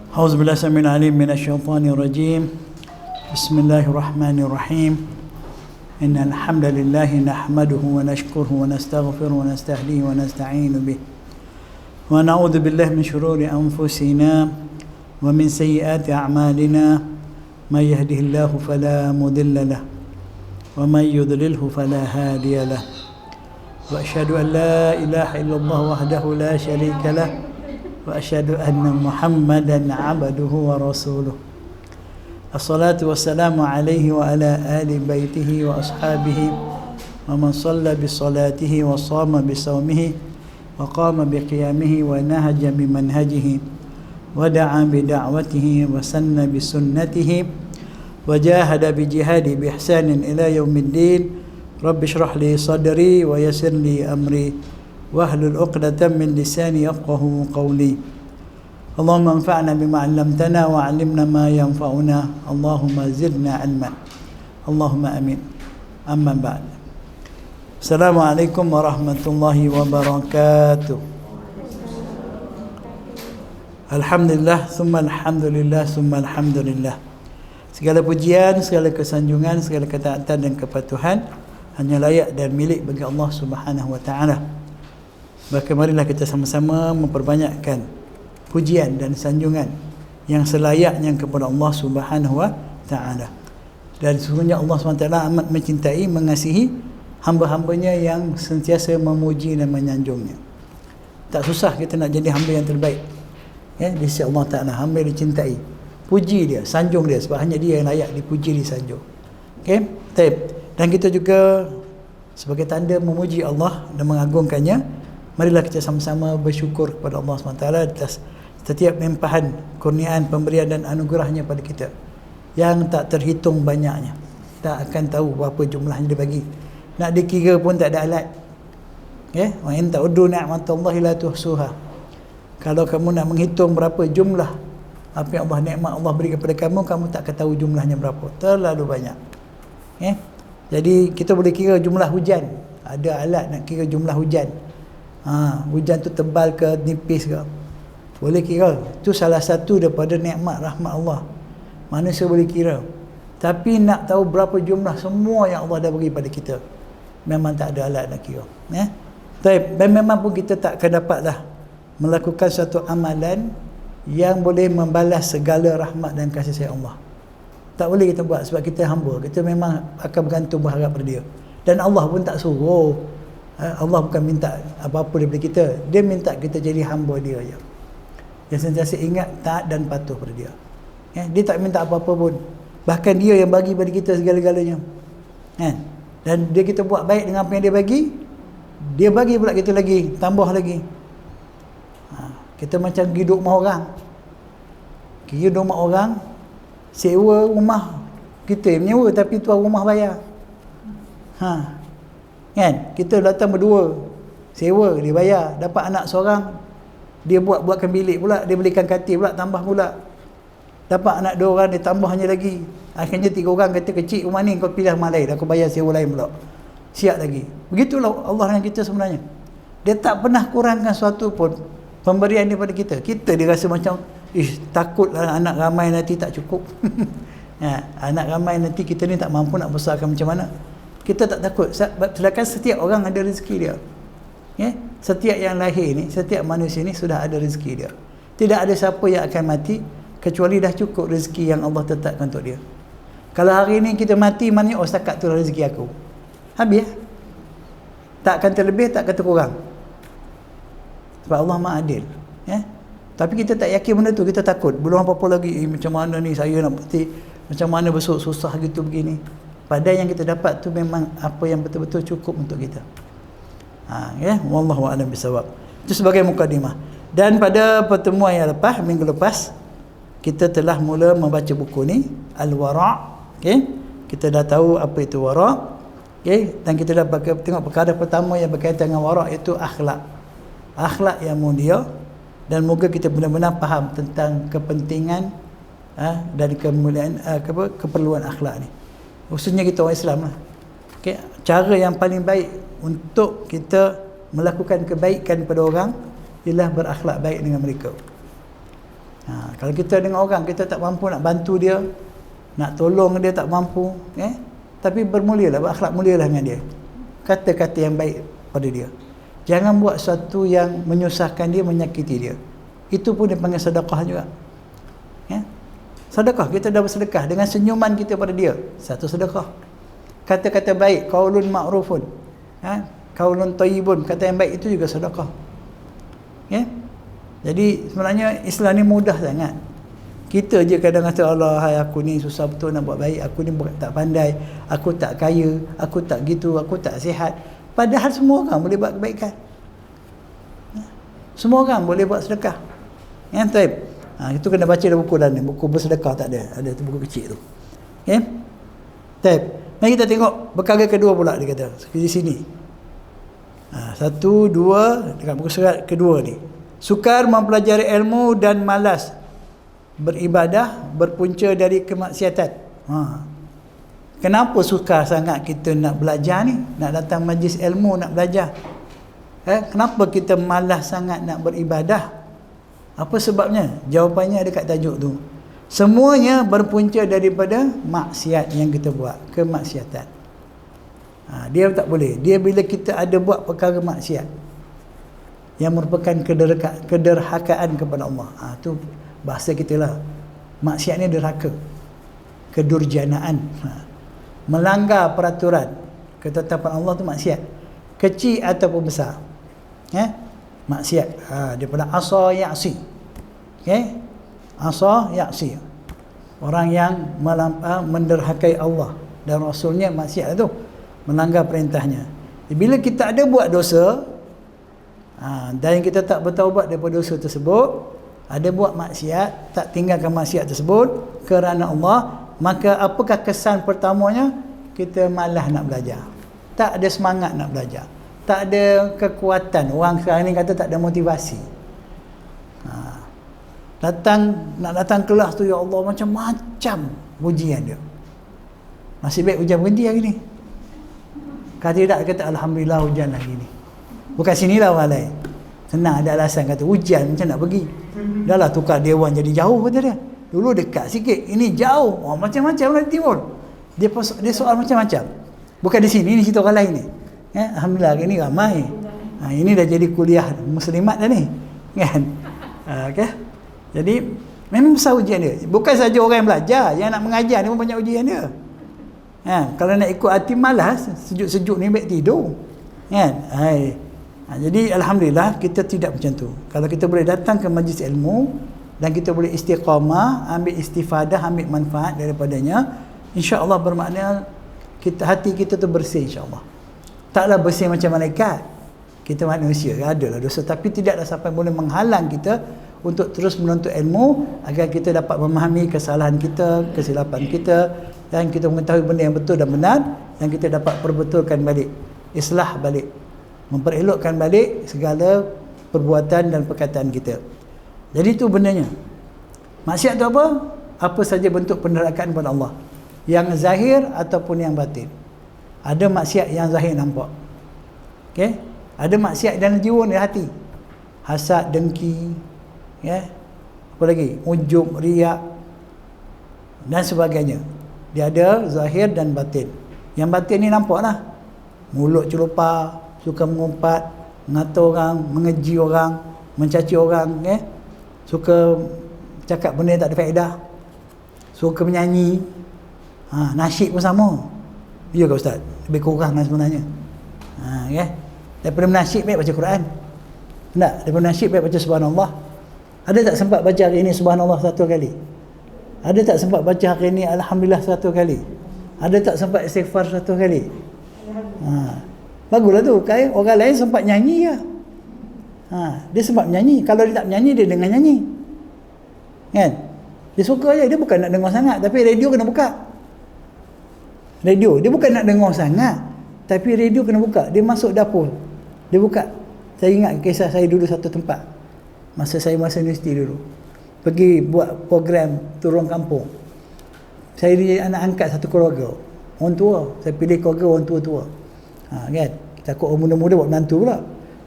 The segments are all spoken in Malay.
أعوذ بالله السميع العليم من الشيطان الرجيم. بسم الله الرحمن الرحيم. إن الحمد لله نحمده ونشكره ونستغفره ونستهديه ونستعين به ونعوذ بالله من شرور أنفسنا ومن سيئات أعمالنا. من يهده الله فلا مضل له ومن يضلله فلا هادي له. وأشهد أن لا إله إلا الله وحده لا شريك له وأشهد أن محمدا عبده ورسوله. الصلاة والسلام عليه وعلى آل بيته وأصحابه ومن صلى بصلاته وصام بصومه وقام بقيامه ونهج بمنهجه ودعا بدعوته وسن بسنته وجاهد بجهاده بإحسان إلى يوم الدين. رب اشرح لي صدري ويسر لي أمري واحلل عقدة من لساني يفقهوا قولي. اللهم انفعنا بما علمتنا وعلمنا ما ينفعنا. اللهم زدنا علما. اللهم آمين. أما بعد. السلام عليكم ورحمة الله وبركاته. Alhamdulillah, summa alhamdulillah, summa alhamdulillah. Segala pujian, segala kesanjungan, segala ketaatan dan kepatuhan hanya layak dan milik bagi Allah Subhanahu wa taala. Maka marilah kita sama-sama memperbanyakkan pujian dan sanjungan yang selayaknya kepada Allah Subhanahu wa taala. Dan sesungguhnya Allah SWT amat mencintai, mengasihi hamba-hambanya yang sentiasa memuji dan menyanjungnya. Tak susah kita nak jadi hamba yang terbaik. Ya, di sisi Allah Taala, hamba yang dicintai. Puji dia, sanjung dia, sebab hanya dia yang layak dipuji, disanjung. Okey, baik. Dan kita juga sebagai tanda memuji Allah dan mengagungkannya, marilah kita sama-sama bersyukur kepada Allah SWT atas setiap limpahan, kurniaan, pemberian dan anugerahnya pada kita yang tak terhitung banyaknya. Tak akan tahu berapa jumlahnya dia bagi. Nak dikira pun tak ada alat. Ya, wa in ta'uddu ni'matallahi la tuhsuha. Kalau kamu nak menghitung berapa jumlah apa yang Allah nikmat Allah beri kepada kamu, kamu tak akan tahu jumlahnya berapa. Terlalu banyak. Jadi kita boleh kira jumlah hujan. Ada alat nak kira jumlah hujan. Hujan tu tebal ke nipis ke, boleh kira. Itu salah satu daripada nikmat rahmat Allah. Manusia boleh kira. Tapi nak tahu berapa jumlah semua yang Allah dah beri pada kita, memang tak ada alat nak kira. Dan memang pun kita tak akan dapatlah melakukan satu amalan yang boleh membalas segala rahmat dan kasih sayang Allah. Tak boleh kita buat sebab kita hamba. Kita memang akan bergantung berharap pada dia. Dan Allah pun tak suruh. Allah bukan minta apa-apa daripada kita. Dia minta kita jadi hamba dia je. Dia sentiasa ingat, taat dan patuh pada dia. Dia tak minta apa-apa pun. Bahkan dia yang bagi pada kita segala-galanya. Dan dia kita buat baik dengan apa yang dia bagi, dia bagi pula kita lagi, tambah lagi. Kita macam hidup rumah orang. Hidup rumah orang, sewa rumah kita yang menyewa, tapi tuan rumah bayar. Kan? Kita datang berdua, sewa, dia bayar. Dapat anak seorang, dia buatkan bilik pula, dia belikan katil pula, tambah pula. Dapat anak 2 orang, dia tambahnya lagi. Akhirnya 3 orang kata, kecil rumah ni, kau pilih rumah lain, aku bayar sewa lain pula. Siap lagi. Begitulah Allah dengan kita sebenarnya. Dia tak pernah kurangkan sesuatu pun pemberian daripada kita. Kita dia rasa macam takutlah anak ramai nanti tak cukup. Anak ramai nanti kita ni tak mampu nak besarkan macam mana. Kita tak takut. Sedangkan setiap orang ada rezeki dia. Setiap yang lahir ni, setiap manusia ni sudah ada rezeki dia. Tidak ada siapa yang akan mati kecuali dah cukup rezeki yang Allah tetapkan untuk dia. Kalau hari ni kita mati, maknanya setakat tu rezeki aku. Habis. Tak akan terlebih, tak akan terkurang. Sebab Allah Maha Adil. Tapi kita tak yakin benda tu, kita takut. Belum apa-apa lagi, macam mana ni saya nak mati, macam mana besok susah gitu begini. Padahal yang kita dapat tu memang apa yang betul-betul cukup untuk kita. Wallahu a'lam bisawab. Itu sebagai mukadimah. Dan pada pertemuan yang lepas, minggu lepas, kita telah mula membaca buku ni, Al-Wara'. Kita dah tahu apa itu wara'. Dan kita dah tengok perkara pertama yang berkaitan dengan wara', iaitu akhlak. Akhlak yang mulia. Dan moga kita benar-benar faham tentang kepentingan dan kemuliaan keperluan akhlak ni. Khususnya kita orang Islam lah. Cara yang paling baik untuk kita melakukan kebaikan pada orang ialah berakhlak baik dengan mereka. Kalau kita dengan orang, kita tak mampu nak bantu dia, nak tolong dia, tak mampu, tapi bermulialah, berakhlak mulialah dengan dia, kata-kata yang baik pada dia. Jangan buat sesuatu yang menyusahkan dia, menyakiti dia. Itu pun dipanggil sedekah juga. Sedekah, kita dah bersedekah dengan senyuman kita pada dia, satu sedekah. Kata-kata baik, qaulun ma'rufun, qaulun thayyibun, kata yang baik itu juga sedekah. Jadi sebenarnya Islam ni mudah sangat. Kita je kadang kata, Allah, hai, aku ni susah betul nak buat baik, aku ni tak pandai, aku tak kaya, aku tak gitu, aku tak sihat. Padahal semua orang boleh buat kebaikan. Semua orang boleh buat sedekah. Taib. Itu kena baca dalam buku dan buku bersedekah tak ada. Ada tu buku kecil tu. Taib. Mari kita tengok perkara kedua pula dia kata di sini. Satu, dua, dekat buku surat kedua ni. Sukar mempelajari ilmu dan malas beribadah berpunca dari kemaksiatan. Kenapa sukar sangat kita nak belajar ni, nak datang majlis ilmu, nak belajar? Kenapa kita malas sangat nak beribadah? Apa sebabnya? Jawapannya ada kat tajuk tu. Semuanya berpunca daripada maksiat yang kita buat, kemaksiatan. Dia tak boleh. Dia bila kita ada buat perkara maksiat yang merupakan kederhakaan kepada Allah. Tu bahasa kita lah. Maksiat ni derhaka, kedurjanaan, melanggar peraturan, ketetapan Allah tu maksiat, kecil ataupun besar. Maksiat daripada asa ya'si. Asa ya'si, orang yang menderhakai Allah dan Rasulnya, maksiat tu melanggar perintahnya. Bila kita ada buat dosa dan kita tak bertaubat daripada dosa tersebut, ada buat maksiat, tak tinggalkan maksiat tersebut kerana Allah, maka apakah kesan pertamanya? Kita malas nak belajar, tak ada semangat nak belajar, tak ada kekuatan. Orang sekarang ni kata tak ada motivasi. Nak datang kelas tu, ya Allah, macam-macam ujian dia. Masih baik hujan berhenti hari ni. Kalau tidak, kata Alhamdulillah hujan lagi ni. Bukan sinilah orang lain. Senang ada alasan, kata hujan macam nak pergi. Dah lah tukar dewan jadi jauh, kata dia. Dulu dekat sikit, ini jauh. Macam-macam lah timbul. Dia soal macam-macam. Bukan di sini, ni cerita orang lain ni. Alhamdulillah hari ni ramai. Ini dah jadi kuliah muslimat dah ni. Kan? Okay? Jadi memang besar ujian dia. Bukan saja orang yang belajar, yang nak mengajar ni pun banyak ujian dia. Kalau nak ikut hati malas, sejuk-sejuk ni baik tidur. Kan? Jadi alhamdulillah kita tidak macam tu. Kalau kita boleh datang ke majlis ilmu dan kita boleh istiqamah, ambil istifadah, ambil manfaat daripadanya, insya-Allah bermakna hati kita tu bersih, insya-Allah. Taklah bersih macam malaikat. Kita manusia, adalah dosa, tapi tidaklah sampai boleh menghalang kita untuk terus menuntut ilmu agar kita dapat memahami kesalahan kita, kesilapan kita, dan kita mengetahui benda yang betul dan benar, dan kita dapat perbetulkan balik, islah balik, memperelokkan balik segala perbuatan dan perkataan kita. Jadi itu bendanya. Maksiat itu apa? Apa saja bentuk penderhakaan kepada Allah, yang zahir ataupun yang batin. Ada maksiat yang zahir nampak. Okey? Ada maksiat dalam jiwa dan hati. Hasad, dengki, apa lagi? Ujub, riak dan sebagainya. Dia ada zahir dan batin. Yang batin ni nampaklah. Mulut celupar, suka mengumpat, mengata orang, mengeji orang, mencaci orang, suka cakap benda yang tak ada faedah, suka menyanyi, nasyid pun sama. Ya ke Ustaz? Lebih kurang lah sebenarnya. Daripada menasyid baik baca Quran. Tak? Daripada nasyid baik baca subhanallah. Ada tak sempat baca hari ini subhanallah 1 kali? Ada tak sempat baca hari ini alhamdulillah 1 kali? Ada tak sempat istighfar 1 kali? Baguslah tu. Orang lain sempat nyanyi ya. Dia sempat menyanyi. Kalau dia tak menyanyi, dia dengar nyanyi. Kan? Dia suka je. Dia bukan nak dengar sangat, tapi radio kena buka. Radio. Dia bukan nak dengar sangat, tapi radio kena buka. Dia masuk dapur, dia buka. Saya ingat kisah saya dulu satu tempat, masa universiti dulu, pergi buat program turun kampung. Saya ni anak angkat satu keluarga, orang tua. Saya pilih keluarga orang tua-tua. Kan? Takut orang muda-muda buat menantu pula.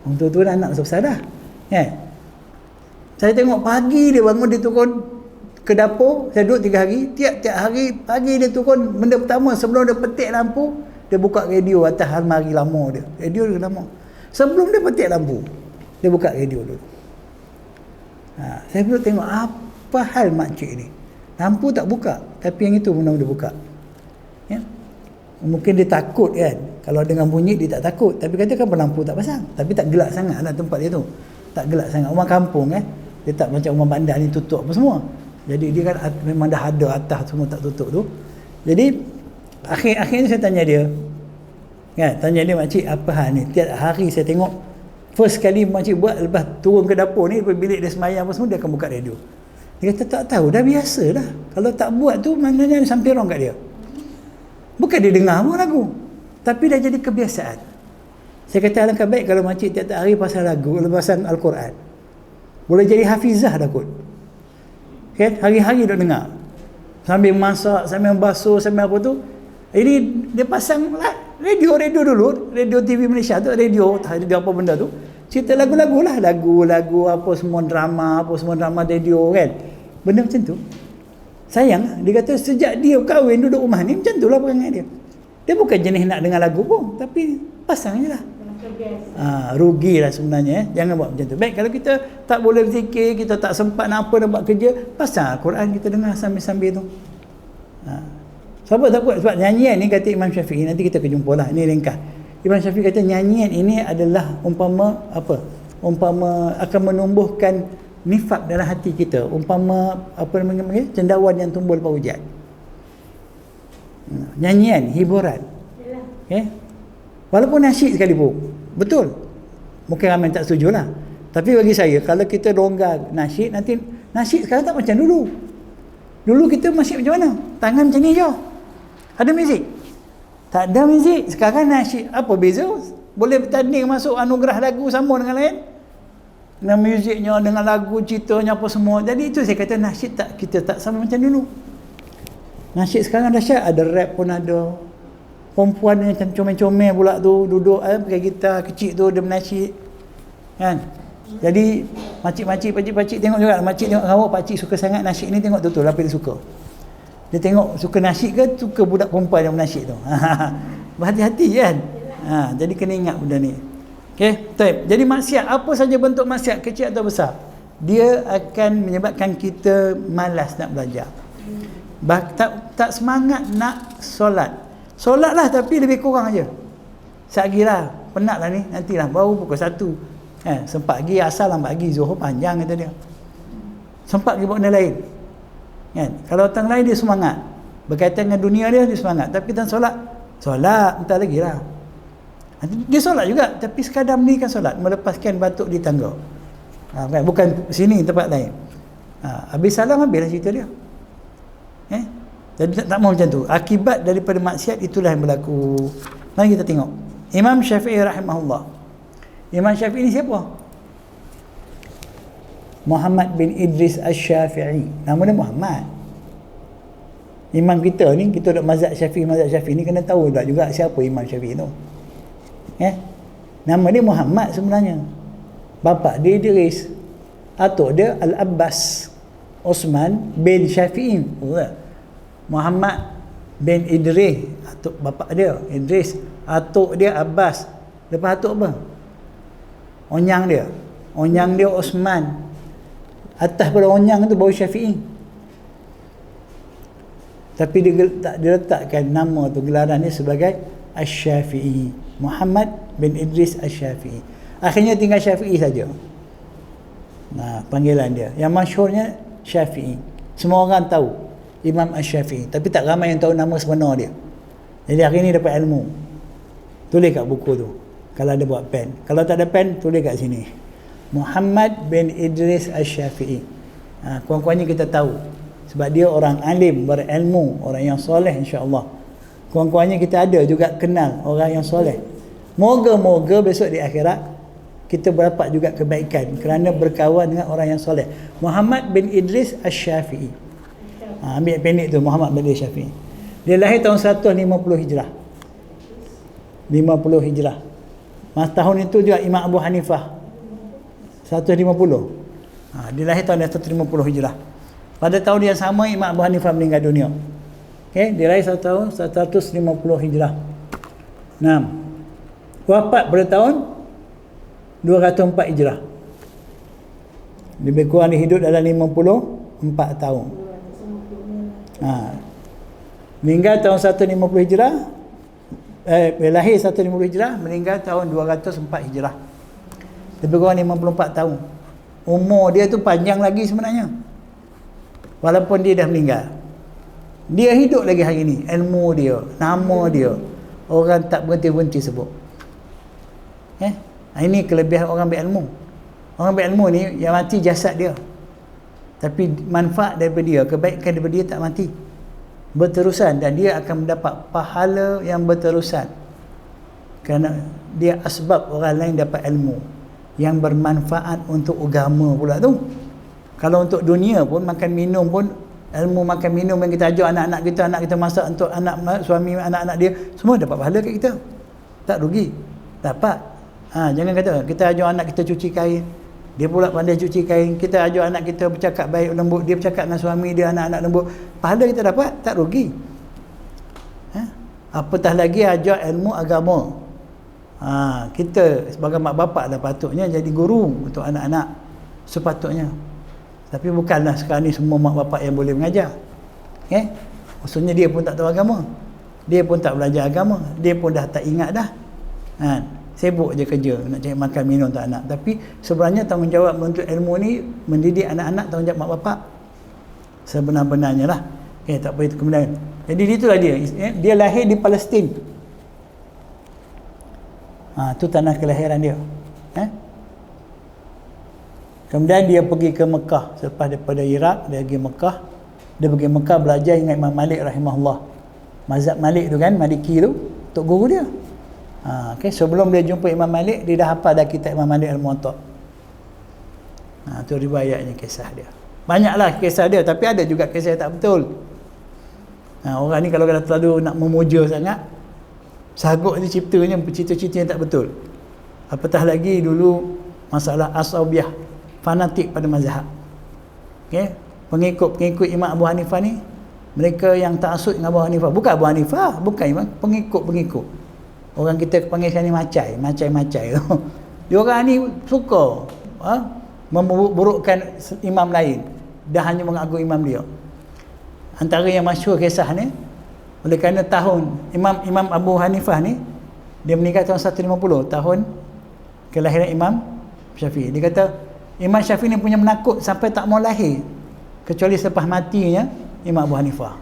Orang tua-tua dan anak besar dah. Kan? Saya tengok pagi dia bangun, dia turun ke dapur. Saya duduk 3 hari. Tiap-tiap hari pagi dia turun, benda pertama sebelum dia petik lampu, dia buka radio atas almari lama dia. Radio dia lama. Sebelum dia petik lampu, dia buka radio dulu. Saya duduk tengok apa hal makcik ni. Lampu tak buka, tapi yang itu benar dia buka. Ya? Mungkin dia takut kan. Kalau dengan bunyi dia tak takut. Tapi kata kan lampu tak pasang. Tapi tak gelap sangat lah tempat dia tu. Tak gelap sangat. Rumah kampung kan. Dia tak macam rumah bandar ni tutup apa semua. Jadi dia kan memang dah ada atas semua tak tutup tu. Jadi akhirnya saya tanya dia. Kan, tanya dia, makcik apa hal ni? Tiap hari saya tengok first kali makcik buat lepas turun ke dapur ni, lepas bilik dia semayang apa semua, dia akan buka radio. Dia kata tak tahu, dah biasa dah. Kalau tak buat tu maknanya ada sampai wrong kat dia. Bukan dia dengar pun lagu, tapi dah jadi kebiasaan. Saya kata alangkah baik kalau makcik tiap-tiap hari pasal lagu, pasal Al-Quran. Boleh jadi hafizah dah kot. Okay? Hari-hari duk dengar. Sambil masak, sambil basuh, sambil apa tu. Ini dia pasang radio dulu. Radio TV Malaysia tu, radio apa benda tu. Cerita lagu-lagu lah. Lagu-lagu apa semua drama radio kan. Benda macam tu. Sayang, dia kata sejak dia kahwin duduk rumah ni, macam tu lah perangai dia. Dia bukan jenis nak dengar lagu pun, tapi pasang je lah. Rugilah sebenarnya. Jangan buat macam tu. Baik, kalau kita tak boleh berzikir, kita tak sempat nak buat kerja, pasang Al-Quran kita dengar sambil-sambil tu. Siapa tak buat? Sebab nyanyian ni kata Imam Syafi'i, nanti kita akan jumpa lah, ini ringkas. Imam Syafi'i kata nyanyian ini adalah umpama akan menumbuhkan nifak dalam hati kita, umpama cendawan yang tumbuh lepas hujan. Nyanyian, hiburan. Okay? Walaupun nasyid sekalipun, betul. Mungkin ramai tak setuju lah. Tapi bagi saya, kalau kita longgar nasyid, nanti nasyid sekarang tak macam dulu. Dulu kita nasyid macam mana? Tangan macam ni je. Ada muzik? Tak ada muzik. Sekarang nasyid, apa beza? Boleh bertanding masuk anugerah lagu sama dengan lain. Dengan muziknya, dengan lagu, ceritanya apa semua. Jadi itu saya kata nasyid kita tak sama macam dulu. Nasyid sekarang dahsyat, ada rap pun ada. Perempuan yang macam comel-comel pula tu, duduk pakai gitar kecil tu, dia menasyid. Kan? Jadi makcik-makcik, pakcik-pakcik tengok juga. Makcik tengok awak, pakcik suka sangat nasyid ni, tengok betul apa dia suka. Dia tengok suka nasyid ke suka budak perempuan yang menasyid tu. Berhati-hati kan. Jadi kena ingat benda ni. Okey, baik. Jadi maksiat, apa saja bentuk maksiat, kecil atau besar, dia akan menyebabkan kita malas nak belajar. Tak semangat nak solat. Solatlah tapi lebih kurang aja. Sagilah, penatlah ni, nantilah baru pukul 1. Sempat pergi asal lambat pagi, Zuhur panjang kata dia. Sempat pergi buat benda lain. Kan? Kalau orang lain dia semangat, berkaitan dengan dunia dia semangat, tapi kita solat bentar lagi lah. Dia solat juga, tapi sekadar menikan solat, melepaskan batuk di tangga. Kan? Bukan sini, tempat lain. Habis salam, habislah cerita dia. Jadi tak mahu macam tu. Akibat daripada maksiat itulah yang berlaku. Mari kita tengok Imam Syafi'i rahimahullah. Imam Syafi'i ni siapa? Muhammad bin Idris Asy-Syafi'i. Nama dia Muhammad. Imam kita ni, kita duduk mazhab Syafi'i ni kena tahu tak juga siapa Imam Syafi'i tu. Nama dia Muhammad sebenarnya. Bapa dia Idris. Atuk dia Al-Abbas Osman bin Syafi'i. Muhammad bin Idris, atuk bapa dia Idris, atuk dia Abbas. Lepas atuk apa? Onyang dia Osman. Atas pada onyang tu baru Syafi'i. Tapi dia letakkan nama tu, gelaran dia sebagai Asy-Syafi'i. Muhammad bin Idris Asy-Syafi'i. Akhirnya tinggal Syafi'i saja. Panggilan dia. Yang masyhurnya Syafi'i. Semua orang tahu Imam Asy-Syafi'i, tapi tak ramai yang tahu nama sebenar dia. Jadi hari ni dapat ilmu. Tulis kat buku tu. Kalau ada buat pen. Kalau tak ada pen, tulis kat sini. Muhammad bin Idris Asy-Syafi'i. Kurang-kurangnya kita tahu. Sebab dia orang alim, berilmu, orang yang soleh insya-Allah. Kurang-kurangnya kita ada juga kenal orang yang soleh. Moga-moga besok di akhirat kita berdapat juga kebaikan kerana berkawan dengan orang yang soleh. Muhammad bin Idris Asy-Syafi'i. Ambil pendek tu, Muhammad bin Idris Asy-Syafi'i. Dia lahir tahun 150 Hijrah. 50 Hijrah. Tahun itu juga Imam Abu Hanifah 150. Dia lahir tahun 150 Hijrah. Pada tahun yang sama Imam Abu Hanifah meninggal dunia. Okey, dia lahir tahun 150 Hijrah. 6. Wafat pada tahun 204 Hijrah. Lebih kurang dia hidup dalam 54 tahun. Meninggal tahun 150 Hijrah. Lahir 150 Hijrah, meninggal tahun 204 Hijrah. Lebih kurang 54 tahun. Umur dia tu panjang lagi sebenarnya. Walaupun dia dah meninggal. Dia hidup lagi hari ni. Ilmu dia, nama dia, orang tak berhenti-berhenti sebut. Ini kelebihan orang berilmu. Orang berilmu ni yang mati jasad dia, tapi manfaat daripada dia, kebaikan daripada dia tak mati, berterusan, dan dia akan mendapat pahala yang berterusan kerana dia asbab orang lain dapat ilmu yang bermanfaat untuk agama pula tu. Kalau untuk dunia pun, makan minum pun, ilmu makan minum yang kita ajar anak-anak kita masak untuk anak suami anak-anak dia, semua dapat pahala kat kita, tak rugi, dapat. Jangan kata kita ajar anak kita cuci kain, dia pula pandai cuci kain. Kita ajar anak kita bercakap baik lembut, dia bercakap dengan suami dia anak-anak lembut, pahala kita dapat, tak rugi. Apatah lagi ajar ilmu agama. Kita sebagai mak bapak dah patutnya jadi guru untuk anak-anak, sepatutnya. Tapi bukanlah sekarang ni semua mak bapak yang boleh mengajar. Maksudnya dia pun tak tahu agama, dia pun tak belajar agama, dia pun dah tak ingat dah. Sibuk je kerja nak cari makan minum untuk anak. Tapi sebenarnya tanggungjawab untuk ilmu ni, mendidik anak-anak, tanggungjawab mak bapak sebenar-benarnya lah. Tak apa itu kemudian. Jadi itulah dia. Dia lahir di Palestin. Tu tanah kelahiran dia. Kemudian dia pergi ke Mekah. Selepas daripada Iraq, dia pergi Mekah. Dia pergi Mekah belajar dengan Imam Malik rahimahullah. Mazhab Malik tu kan, Maliki tu, tok guru dia. Sebelum dia jumpa Imam Malik, dia dah hafal dah kitab Imam Malik Al-Muwatta. Tu riwayatnya, kisah dia. Banyaklah kisah dia, tapi ada juga kisah yang tak betul. Orang ni kalau terlalu nak memuja sangat, sahabat dia ciptanya cerita-cerita yang tak betul. Apatah lagi dulu masalah asabiyah, fanatik pada mazhab. Pengikut-pengikut Imam Abu Hanifah ni, mereka yang ta'assub dengan Abu Hanifah, bukan Abu Hanifah, bukan Imam, pengikut-pengikut. Orang kita panggil sekarang ni macai tu. Dia orang ni suka memburukkan imam lain, dah hanya mengaku imam dia. Antara yang masyhur kisah ni, oleh kerana tahun Imam Abu Hanifah ni, dia meninggal tahun 150, tahun kelahiran Imam Syafi'i. Dia kata Imam Syafi'i ni punya menakut sampai tak mau lahir kecuali selepas matinya Imam Abu Hanifah.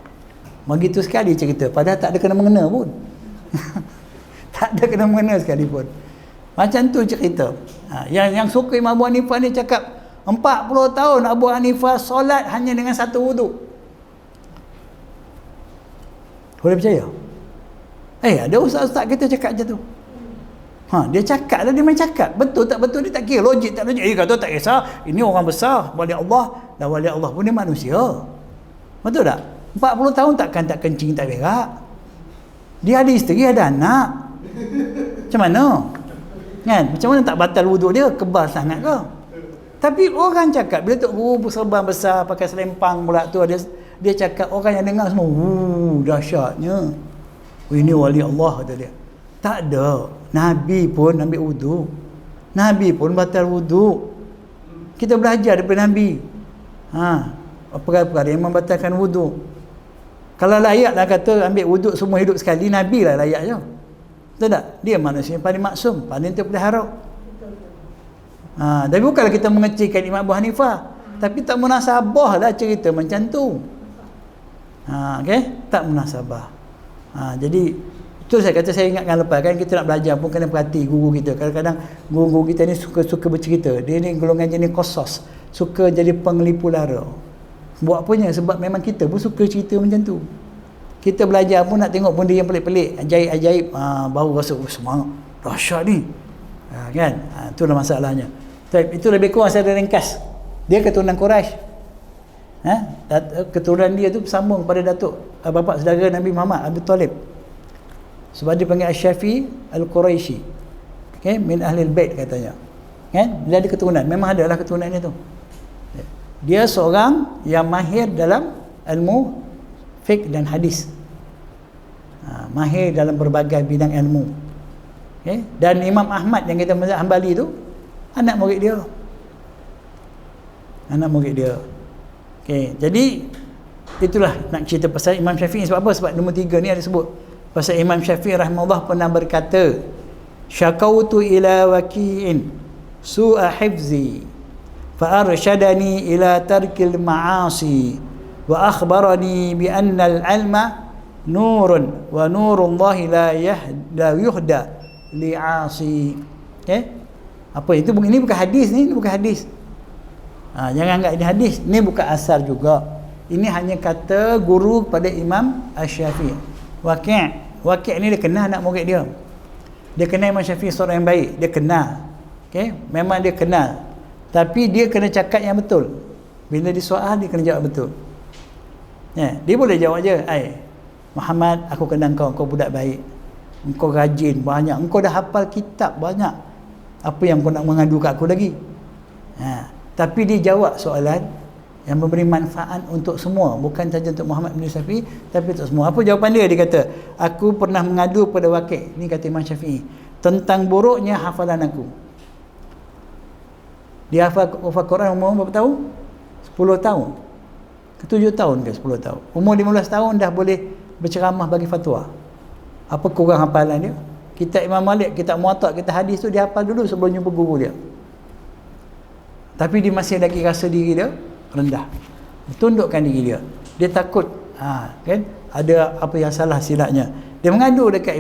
Begitu sekali cerita, padahal tak ada kena-mengena pun. Tak ada kena-mengena sekalipun. Macam tu cerita. Yang suka Imam Abu Hanifah ni cakap 40 tahun Abu Hanifah solat hanya dengan satu wuduk. Boleh percaya? Ada ustaz-ustaz kita cakap macam tu. Dia cakap lah, dia main cakap. Betul tak betul dia tak kira, logik tak logik. Kata tak kisah, ini orang besar, wali Allah, dan wali Allah pun dia manusia. Betul tak? 40 tahun tak kencing, tak berak. Dia ada isteri, ada anak. Macam mana? Macam mana tak batal wuduk dia? Kebal sangat ke? Tapi orang cakap, bila Tok Guru serban besar pakai selempang pula tu, dia cakap, orang yang dengar semua, dahsyatnya. Ini wali Allah, kata dia. Tak ada. Nabi pun ambil wuduk. Nabi pun batal wuduk. Kita belajar daripada Nabi. Apa-apa yang membatalkan wuduk. Kalau layak lah kata ambil wuduk semua hidup sekali, Nabi lah layaknya. Betul tak? Dia manusia yang paling maksum, paling terpelihara. Tapi bukanlah kita mengecilkan Imam Abu Hanifah, tapi tak munasabah lah cerita macam tu. Tak munasabah. Jadi itu saya kata, saya ingatkan lepas kan, kita nak belajar pun kena perhati guru kita. Kadang-kadang guru-guru kita ni suka bercerita. Dia ni golongan jenis qasas, suka jadi penglipu lara. Buat apanya? Sebab memang kita pun suka cerita macam tu. Kita belajar pun nak tengok benda yang pelik-pelik, ajaib-ajaib, baru rasa semangat, dahsyat ni. Kan? Itulah masalahnya. Itu lebih kurang saya ringkas. Dia keturunan Quraisy. Keturunan dia tu sambung pada datuk bapa saudara Nabi Muhammad, Abu Talib. Sebab dia panggil Asy-Syafi'i Al-Quraisy. Min Ahlil Bait katanya. Kan? Dia ada keturunan, memang adalah keturunan dia tu. Dia seorang yang mahir dalam ilmu fiqh dan hadis. Mahir dalam berbagai bidang ilmu. Okay? Dan Imam Ahmad yang kita mazhab Hanbali tu anak murid dia. Okay. Jadi itulah nak cerita pasal Imam Syafi'i. Sebab apa? Sebab nombor 3 ni ada sebut pasal Imam Syafi'i rahimahullah pernah berkata, syakautu ila waki'in su'a hifzi fa arsyadani ila tarkil ma'asi wa akhbarani bi anna al-ilma nurun wa nurullahi la yuhda li'asi. Okay? Apa itu? Ini bukan hadis ni, bukan hadis. Jangan anggap ini hadis. Ini bukan asar juga. Ini hanya kata guru kepada Imam Asy-Syafi'i. Waqi' ni dia kenal anak murid dia. Dia kenal Imam Syafi'i seorang yang baik. Dia kenal. Okay? Memang dia kenal. Tapi dia kena cakap yang betul. Bila disoal, dia kena jawab betul. Dia boleh jawab je, Muhammad, aku kenal kau budak baik. Engkau rajin banyak. Engkau dah hafal kitab banyak. Apa yang kau nak mengadu kat aku lagi? Tapi dia jawab soalan yang memberi manfaat untuk semua, bukan saja untuk Muhammad bin Syafi'i, tapi untuk semua. Apa jawapan dia? Dia kata, aku pernah mengadu pada Waqi', ni kata Imam Syafi'i, tentang buruknya hafalan aku. Dia hafal Quran umur berapa tahun? 10 tahun ke 7 tahun ke 10 tahun. Umur 15 tahun dah boleh berceramah bagi fatwa. Apa kurang hafalan dia? Kitab Imam Malik, kitab Muwatta', kitab hadis tu dia hafal dulu sebelum jumpa guru dia. Tapi dia masih lagi rasa diri dia rendah, tundukkan diri dia. Dia takut kan ada apa yang salah silapnya. Dia mengadu dekat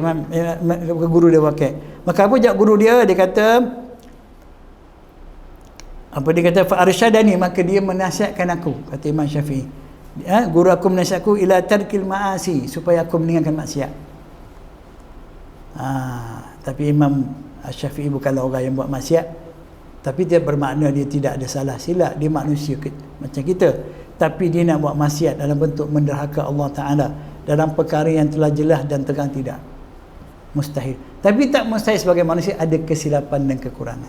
guru dia Waqi'. Maka apa jawab guru dia? Dia kata fa arsyadani, maka dia menasihatkan aku, kata Imam Syafi'i. Guru aku menasihatkan aku ila tarkil ma'asi, supaya aku meninggalkan maksiat. Tapi Imam Syafi'i bukanlah orang yang buat maksiat. Tapi dia bermakna dia tidak ada salah silap. Dia manusia macam kita. Tapi dia nak buat maksiat dalam bentuk menderhaka Allah Ta'ala dalam perkara yang telah jelas dan terang, tidak mustahil. Tapi tak mustahil sebagai manusia ada kesilapan dan kekurangan.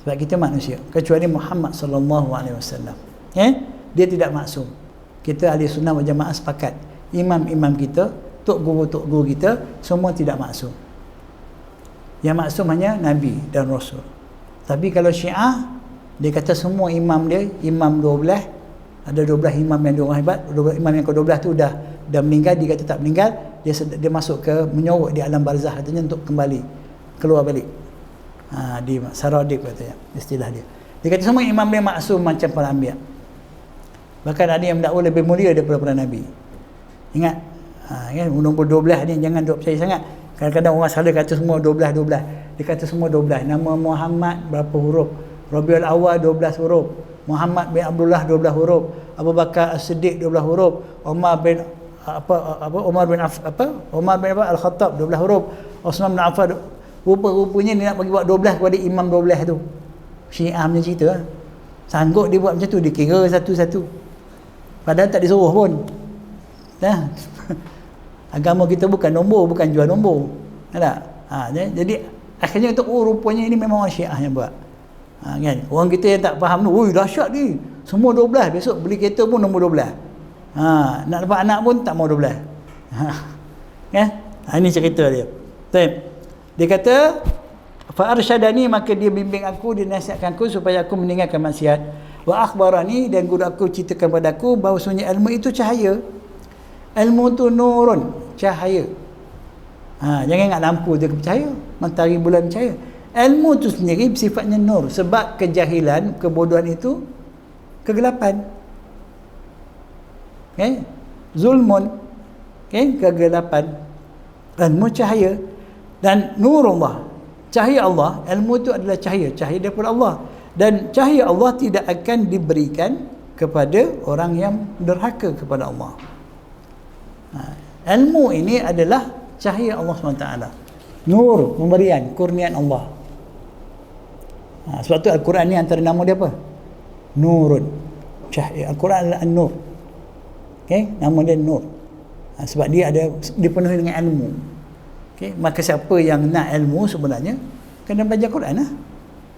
Sebab kita manusia. Kecuali Muhammad SAW. Dia tidak maksum. Kita ahli sunnah wal jamaah sepakat. Imam-imam kita, tok guru kita, semua tidak maksum. Yang maksum hanya Nabi dan Rasul. Tapi kalau Syiah, dia kata semua imam dia, imam 12, ada 12 imam yang dia orang hebat, 12 imam yang ke-12 tu dah meninggal, dia kata tak meninggal, dia masuk ke menyorok di alam barzah, katanya untuk kembali keluar balik. Di Saradib katanya istilah dia. Dia kata semua imam dia maksum macam para anbiya. Bahkan ada yang mendakwa lebih mulia daripada para nabi. Ingat, kan nombor 12 ni jangan duk percaya sangat. Kadang-kadang orang salah kata semua 12. Dia kata semua 12. Nama Muhammad berapa huruf? Rabiul Awal 12 huruf. Muhammad bin Abdullah 12 huruf. Abu Bakar As-Siddiq 12 huruf. Umar bin Al-Khattab 12 huruf. Osman bin Affan. Rupa-rupanya dia nak bagi buat 12 kepada imam 12 tu. Syiah punya cerita. Sanggup dia buat macam tu, dia kira satu-satu. Padahal tak disuruh pun. Agama kita bukan nombor, bukan jual nombor. Tak? Jadi akhirnya tu, rupanya ini memang orang Syiah yang buat. Kan? Orang kita yang tak faham tu, dahsyat ni. Semua 12, besok beli kereta pun nombor 12. Nak dapat anak pun tak mau 12. Kan? Ini cerita dia. Dia kata, fa arsyadani, maka dia bimbing aku, dia nasihatkan aku supaya aku meninggalkan maksiat. Wa akhbarani, dan guru aku ceritakan padaku bahawasanya ilmu itu cahaya. Ilmu tu nurun, cahaya. Jangan ingat lampu dia bercahaya, matahari bulan bercahaya. Ilmu tu sendiri sifatnya nur, sebab kejahilan, kebodohan itu kegelapan. Okay? Zulmun, okay? Kegelapan. Ilmu cahaya. Dan nurullah, cahaya Allah, ilmu itu adalah cahaya daripada Allah. Dan cahaya Allah tidak akan diberikan kepada orang yang derhaka kepada Allah. Ilmu ini adalah cahaya Allah SWT. Nur, pemberian, kurniaan Allah. Sebab tu Al-Quran ni antara nama dia apa? Nurun, cahaya. Al-Quran adalah An-Nur. Okay? Nama dia Nur. Sebab dia dipenuhi dengan ilmu. Okay? Maka siapa yang nak ilmu sebenarnya kena belajar Quran lah.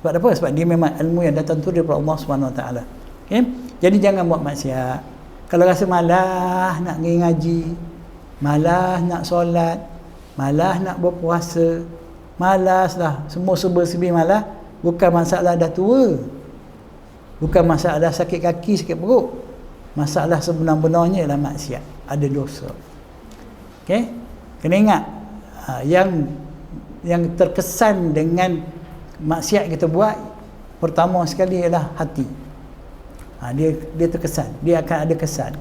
Sebab apa? Sebab dia memang ilmu yang datang tu daripada Allah SWT. Okay? Jadi jangan buat maksiat. Kalau rasa malas nak pergi ngaji, malas nak solat, malas nak berpuasa, malas lah, semua serba-serbi malas, bukan masalah dah tua, bukan masalah sakit kaki, sakit perut, masalah sebenar-benarnya ialah maksiat, ada dosa. Okey, kena ingat yang terkesan dengan maksiat kita buat pertama sekali ialah hati. Dia terkesan, dia akan ada kesan.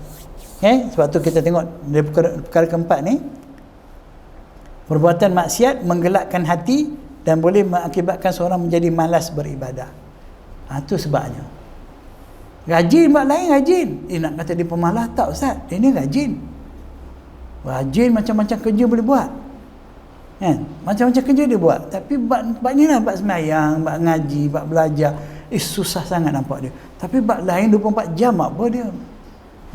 Sebab tu kita tengok dari perkara keempat ni, perbuatan maksiat menggelakkan hati dan boleh mengakibatkan seorang menjadi malas beribadah. Itu sebabnya. Rajin buat lain, rajin. Nak kata dia pemalas tak Ustaz, dia ni rajin. Rajin macam-macam kerja boleh buat. Macam-macam kerja dia buat. Tapi bab ni lah, bab sembahyang, bab ngaji, bab belajar, susah sangat nampak dia. Tapi bab lain 24 jam apa dia?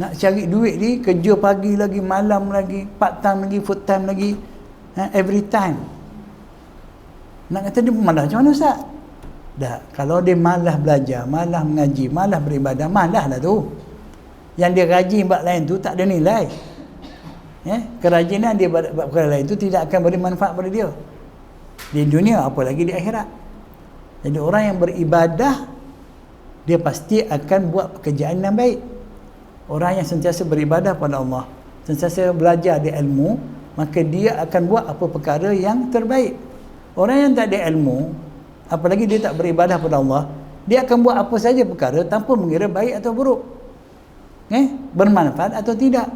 Nak cari duit ni, kerja pagi lagi, malam lagi, part time lagi, full time lagi, every time. Nak kata dia malas macam mana Ustaz? Dah, kalau dia malas belajar, malas mengaji, malas beribadah, malas lah tu. Yang dia rajin buat lain tu tak ada nilai. Kerajinan dia buat perkara lain tu tidak akan beri manfaat pada dia di dunia, apalagi di akhirat. Jadi orang yang beribadah, dia pasti akan buat pekerjaan yang baik. Orang yang sentiasa beribadah pada Allah, sentiasa belajar di ilmu, maka dia akan buat apa perkara yang terbaik. Orang yang tak ada ilmu, apalagi dia tak beribadah pada Allah, dia akan buat apa saja perkara tanpa mengira baik atau buruk, bermanfaat atau tidak.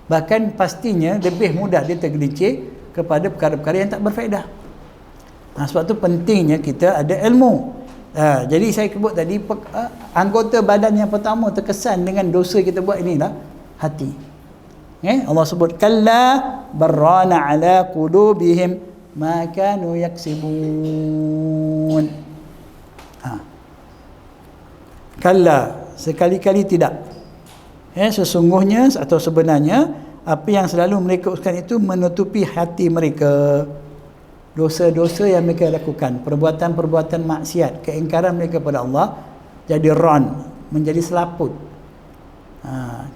Bahkan pastinya lebih mudah dia tergelincir kepada perkara-perkara yang tak berfaedah. Sebab tu pentingnya kita ada ilmu. Jadi saya sebut tadi, anggota badan yang pertama terkesan dengan dosa kita buat inilah hati. Allah sebut kalla barrana ala qulubihim ma kanu yaksibun. Kalla, sekali-kali tidak. Sesungguhnya atau sebenarnya apa yang selalu mereka usahakan itu menutupi hati mereka. Dosa-dosa yang mereka lakukan, perbuatan-perbuatan maksiat, keingkaran mereka pada Allah jadi ron, menjadi selaput.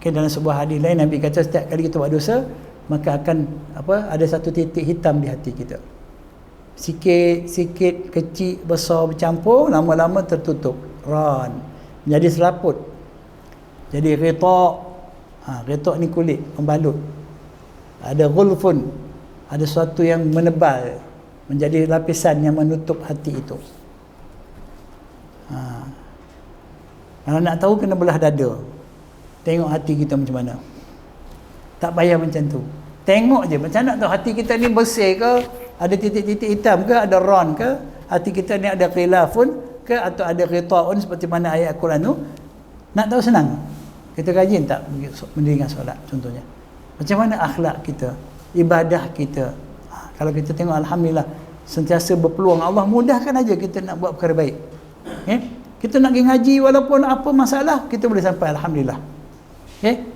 Dalam sebuah hadis lain Nabi kata setiap kali kita buat dosa, maka akan ada satu titik hitam di hati kita. Sikit, kecil, besar bercampur, lama-lama tertutup, ron, menjadi selaput. Jadi ritak, ritak ni kulit, membalut. Ada ghulfun, ada sesuatu yang menebal, menjadi lapisan yang menutup hati itu. Kalau nak tahu kena belah dada, tengok hati kita macam mana. Tak payah macam tu, tengok je. Macam nak tahu hati kita ni bersih ke, ada titik-titik hitam ke, ada ron ke, hati kita ni ada khilafun ke, atau ada qita'un seperti mana ayat Al-Quran tu. Nak tahu senang, kita rajin tak mendirikan solat contohnya. Macam mana akhlak kita, ibadah kita. Kalau kita tengok alhamdulillah sentiasa berpeluang, Allah mudahkan aja kita nak buat perkara baik. Kita nak pergi ngaji walaupun apa masalah, kita boleh sampai alhamdulillah.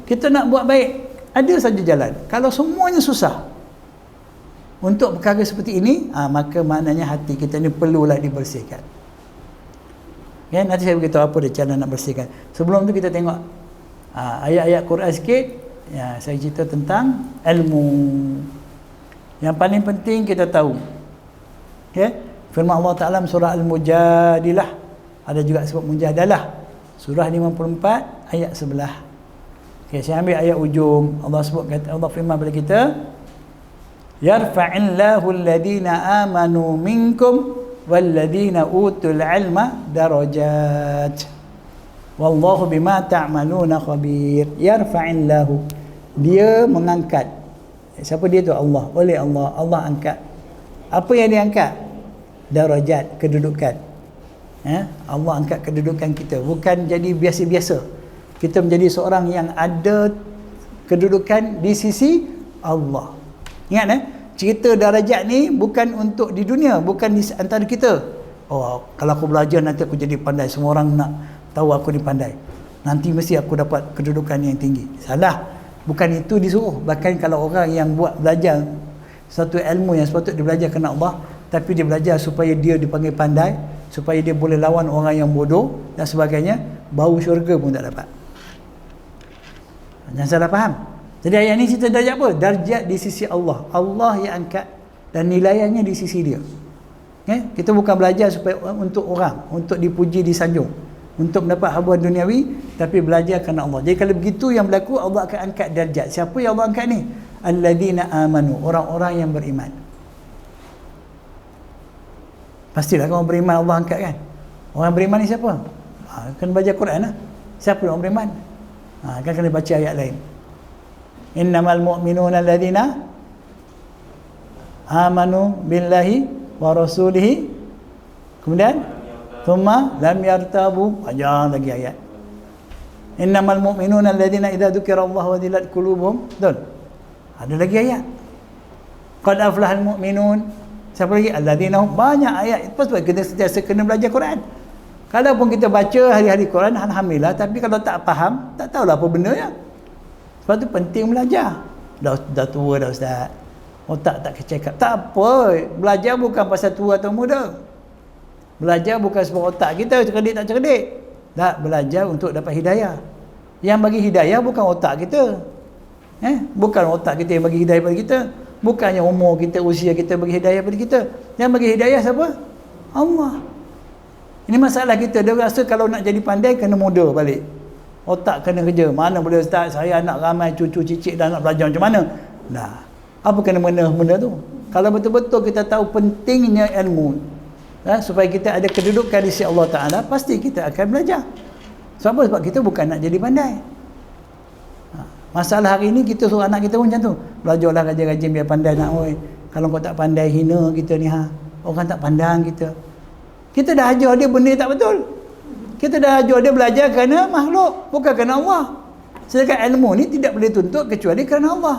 Kita nak buat baik, ada saja jalan. Kalau semuanya susah untuk perkara seperti ini, maka maknanya hati kita ni perlulah dibersihkan. Nanti saya beritahu apa dia cara nak bersihkan. Sebelum tu kita tengok ayat-ayat Quran sikit. Saya cerita tentang ilmu. Yang paling penting kita tahu, firman Allah Ta'ala surah Al-Mujadilah, ada juga sebut Mujadalah, surah 54 ayat 11. Saya ambil ayat ujung. Allah sebut, kata Allah firman kepada kita, yarfa'illahu alladhina amanu minkum walladhina utul ilma darajat wallahu bima ta'maluna khabir. Yarfa'illahu, dia mengangkat. Siapa dia tu? Allah. Oleh Allah, Allah angkat. Apa yang dia angkat? Darajat, kedudukan. Allah angkat kedudukan kita, bukan jadi biasa-biasa. Kita menjadi seorang yang ada kedudukan di sisi Allah. Ingat cerita darajat ni bukan untuk di dunia, bukan di antara kita. Kalau aku belajar nanti aku jadi pandai, semua orang nak tahu aku ni pandai, nanti mesti aku dapat kedudukan yang tinggi. Salah. Bukan itu disuruh. Bahkan kalau orang yang buat belajar satu ilmu yang sepatutnya dia belajar kerana Allah, tapi dia belajar supaya dia dipanggil pandai, supaya dia boleh lawan orang yang bodoh dan sebagainya, bau syurga pun tak dapat. Jangan salah faham. Jadi ayat ni cerita darjat apa? Darjat di sisi Allah. Allah yang angkat dan nilaiannya di sisi dia. Kita bukan belajar supaya untuk orang, untuk dipuji, disanjung, untuk mendapat habuan duniawi, tapi belajar kerana Allah. Jadi kalau begitu yang berlaku, Allah akan angkat darjat. Siapa yang Allah angkat ni? Alladzina amanu, orang-orang yang beriman. Pastilah orang beriman Allah angkat kan. Orang beriman ni siapa? Kena baca Quran lah. Siapa orang beriman? Kan kena baca ayat lain. Innamal mu'minuna alladzina amanu billahi wa rasulihi, kemudian thumma lam yartabu, panjang lagi ayat. Innamal mu'minuna alladzina idza dzukira Allah wajilat qulubuhum. Betul? Ada lagi ayat. Qad aflahal mu'minun. Siapa lagi? Alladzina hum. Banyak ayat. Itu sebab kita sentiasa kena belajar Quran. Kalau pun kita baca hari-hari Quran, alhamdulillah, tapi kalau tak faham, tak tahulah apa benda ya. Sebab tu penting belajar. Dah tua dah ustaz, otak tak kecekap. Tak apa, belajar bukan pasal tua atau muda. Belajar bukan sebab otak kita cerdik tak cerdik. Tak, belajar untuk dapat hidayah. Yang bagi hidayah bukan otak kita. Bukan otak kita yang bagi hidayah pada kita. Bukannya umur kita, usia kita bagi hidayah pada kita. Yang bagi hidayah siapa? Allah. Ini masalah kita. Dia rasa kalau nak jadi pandai kena muda balik. Otak kena kerja. Mana boleh ustaz, saya anak ramai, cucu cicit dan nak belajar macam mana? Nah, apa kena benda tu? Kalau betul-betul kita tahu pentingnya ilmu, supaya kita ada kedudukan di sisi Allah Ta'ala, pasti kita akan belajar. Sebab apa? Sebab kita bukan nak jadi pandai. Masalah hari ni kita suruh anak kita pun macam tu. Belajarlah rajin-rajin biar pandai nak. Oi, kalau kau tak pandai, hina kita ni Orang tak pandang kita. Kita dah ajar dia benda tak betul. Kita dah ajar dia belajar kerana makhluk, bukan kerana Allah. Sedangkan ilmu ni tidak boleh tuntut kecuali kerana Allah.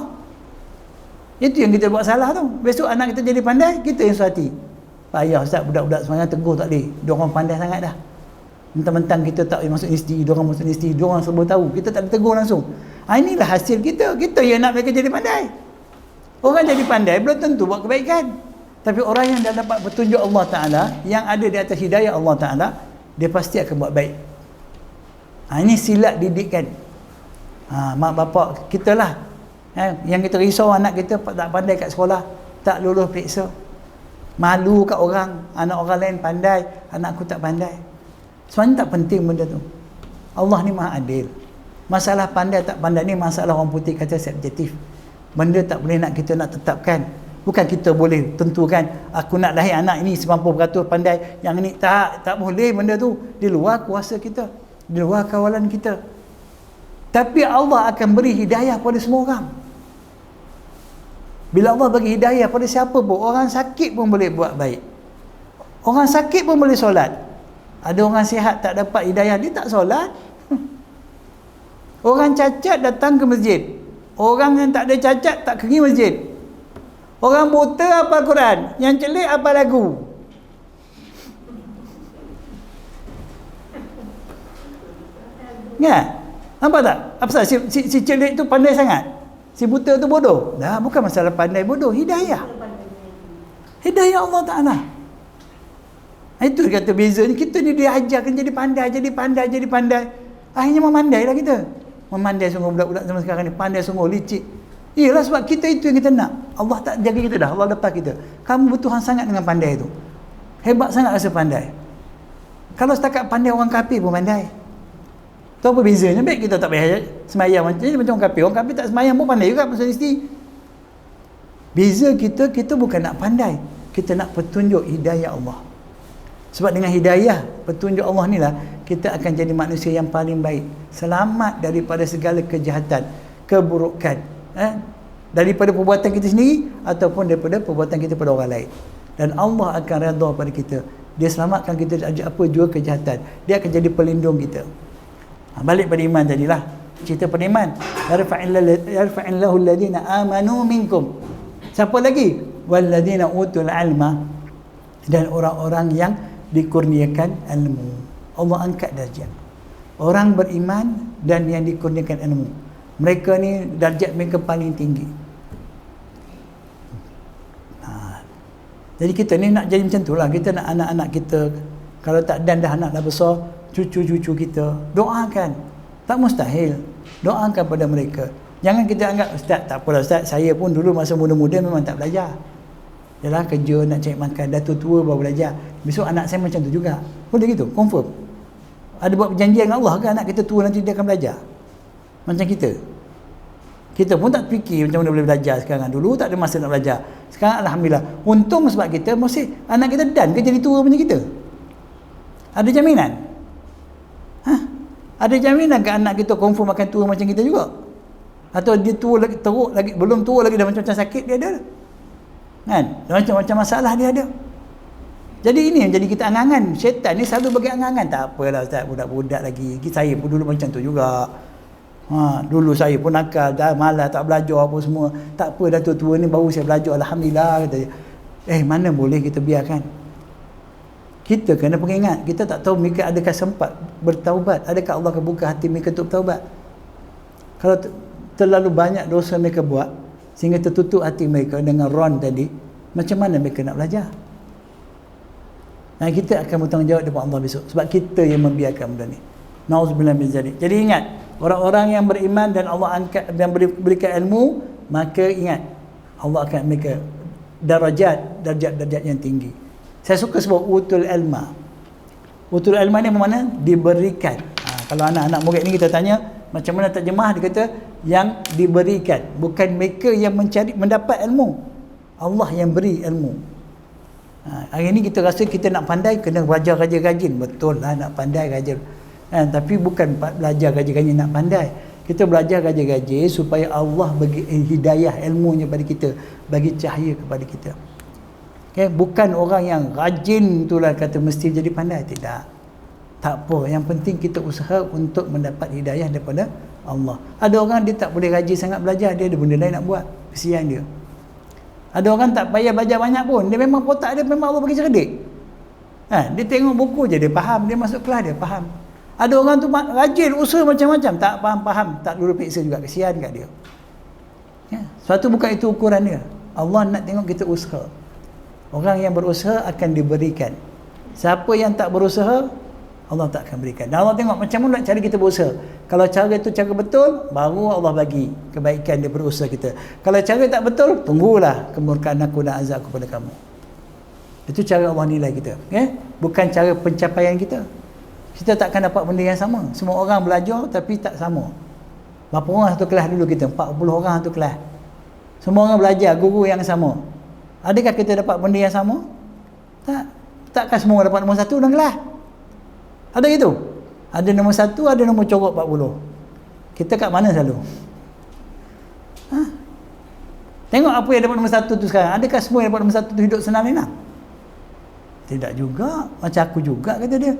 Itu yang kita buat salah tu. Besok anak kita jadi pandai, kita yang suhati. Payah ustaz, budak-budak semangat tegur tak boleh. Diorang pandai sangat dah. Mentang-mentang kita tak masuk universiti, diorang masuk universiti, diorang serba tahu. Kita tak ditegur langsung. Inilah hasil kita. Kita yang nak mereka jadi pandai. Orang jadi pandai belum tentu buat kebaikan. Tapi orang yang dah dapat petunjuk Allah Ta'ala, yang ada di atas hidayah Allah Ta'ala, dia pasti akan buat baik. Ini silat didikan. Mak bapak kita lah. Yang kita risau anak kita tak pandai kat sekolah, tak lulus periksa. Malu kat orang, anak orang lain pandai, anak aku tak pandai. Sebenarnya tak penting benda tu. Allah ni maha adil. Masalah pandai tak pandai ni masalah orang putih kata subjektif. Benda tak boleh nak kita nak tetapkan. Bukan kita boleh tentukan aku nak lahir anak ini 90% pandai, yang ni tak boleh. Benda tu di luar kuasa kita, di luar kawalan kita. Tapi Allah akan beri hidayah pada semua orang. Bila Allah bagi hidayah pada siapa pun, orang sakit pun boleh buat baik. Orang sakit pun boleh solat. Ada orang sihat tak dapat hidayah, dia tak solat. Orang cacat datang ke masjid. Orang yang tak ada cacat tak pergi masjid. Orang buta hafal Quran, yang celik hafal lagu. Ya, nampak tak? Apa sebab si celik tu pandai sangat? Si buta tu bodoh? Dah, bukan masalah pandai bodoh, hidayah. Hidayah Allah Ta'ala. Itu kata bezanya. Kita ni diajarkan jadi pandai, jadi pandai, jadi pandai. Akhirnya memandailah kita. Memandai sungguh budak-budak zaman sekarang ni, pandai sungguh, licik. Iyalah sebab kita itu yang kita nak. Allah tak jaga kita dah, Allah lepas kita. Kamu bertuhan sangat dengan pandai tu. Hebat sangat rasa pandai. Kalau setakat pandai orang kafir pun pandai. Tu apa bezanya? Baik kita tak payah semayang macam orang kafir. Orang kafir tak semayang pun pandai juga pasal isteri. Beza kita bukan nak pandai. Kita nak petunjuk hidayah Allah. Sebab dengan hidayah, petunjuk Allah ni lah, kita akan jadi manusia yang paling baik. Selamat daripada segala kejahatan, keburukan. Daripada perbuatan kita sendiri ataupun daripada perbuatan kita pada orang lain. Dan Allah akan redha pada kita. Dia selamatkan kita dari apa jua kejahatan. Dia akan jadi pelindung kita. Balik pada iman tadilah. Cerita pada iman. Yarfa'illahu alladhina amanu minkum. Siapa lagi? Walladhina utul ilma. Dan orang-orang yang dikurniakan ilmu. Allah angkat darjat. Orang beriman dan yang dikurniakan ilmu. Mereka ni darjat mereka paling tinggi. Jadi kita ni nak jadi macam tu lah. Kita nak anak-anak kita, kalau tak dan dah anak dah besar, cucu-cucu kita, doakan. Tak mustahil. Doakan pada mereka. Jangan kita anggap, ustaz, tak apalah ustaz, saya pun dulu masa muda-muda memang tak belajar. Yalah, kerja nak cari makan, dah tua baru belajar. Besok anak saya macam tu juga. Boleh gitu? Confirm. Ada buat perjanjian dengan Allah ke anak kita tua nanti dia akan belajar? Macam kita. Kita pun tak fikir macam mana boleh belajar sekarang. Dulu tak ada masa nak belajar. Sekarang alhamdulillah. Untung sebab kita masih anak kita dan ke jadi tua macam kita. Ada jaminan? Ada jaminan ke anak kita confirm akan tua macam kita juga? Atau dia tua lagi, teruk lagi, belum tua lagi dah macam-macam sakit dia ada? Kan? Macam-macam masalah dia ada. Jadi ini yang jadi kita angan-angan. Syaitan ni selalu bagi angan-angan. Tak apalah ustaz, budak-budak lagi. Saya pun dulu macam tu juga. Dulu saya pun nakal, dah malas tak belajar apa semua. Tak apa, dah tua-tua ni baru saya belajar, alhamdulillah, kata dia. Mana boleh kita biarkan. Kita kena peringat, kita tak tahu mereka adakah sempat bertaubat, adakah Allah akan buka hati mereka untuk bertaubat. Kalau terlalu banyak dosa mereka buat sehingga tertutup hati mereka dengan ron tadi, macam mana mereka nak belajar? Dan kita akan bertanggungjawab depan Allah besok, sebab kita yang membiarkan benda ni. Nauzubillah min zalik. Jadi ingat, orang-orang yang beriman dan Allah angkat dan berikan ilmu, maka ingat Allah akan mereka darajat yang tinggi. Saya suka sebut utul ilma. Utul ilma ni mana? Diberikan. Kalau anak-anak murid ni kita tanya macam mana terjemah, dia kata yang diberikan, bukan mereka yang mencari mendapat ilmu. Allah yang beri ilmu. Hari ni kita rasa kita nak pandai kena belajar rajin-rajin. Betul lah, nak pandai rajin. Tapi bukan belajar rajin-rajin nak pandai. Kita belajar rajin-rajin supaya Allah bagi hidayah ilmunya pada kita, bagi cahaya kepada kita. Bukan orang yang rajin itulah kata mesti jadi pandai. Tidak. Tak apa, yang penting kita usaha untuk mendapat hidayah daripada Allah. Ada orang dia tak boleh rajin sangat belajar, dia ada benda lain nak buat, kesian dia. Ada orang tak payah belajar banyak pun, dia memang otak dia memang Allah bagi cerdik. Dia tengok buku je dia faham, dia masuk kelas dia faham. Ada orang tu rajin usaha macam-macam, tak faham, tak dulu periksa juga, kesian kat dia. Suatu bukan itu ukuran dia. Allah nak tengok kita usaha. Orang yang berusaha akan diberikan. Siapa yang tak berusaha, Allah tak akan berikan. Dan Allah tengok macam mana cara kita berusaha. Kalau cara itu cara betul, baru Allah bagi kebaikan dia berusaha kita. Kalau cara tak betul, tunggulah kemurkaan aku dan azab aku pada kamu. Itu cara Allah nilai kita. Bukan cara pencapaian kita. Kita takkan dapat benda yang sama. Semua orang belajar tapi tak sama. Berapa orang satu kelas dulu kita? 40 orang satu kelas. Semua orang belajar, guru yang sama. Adakah kita dapat benda yang sama? Tak. Takkan semua orang dapat nombor 1 dalam kelas? Ada gitu? Ada nombor 1, ada nombor corok 40. Kita kat mana selalu? Tengok apa yang dapat nombor 1 tu sekarang. Adakah semua yang dapat nombor 1 tu hidup senang enak? Tidak juga. Macam aku juga, kata dia.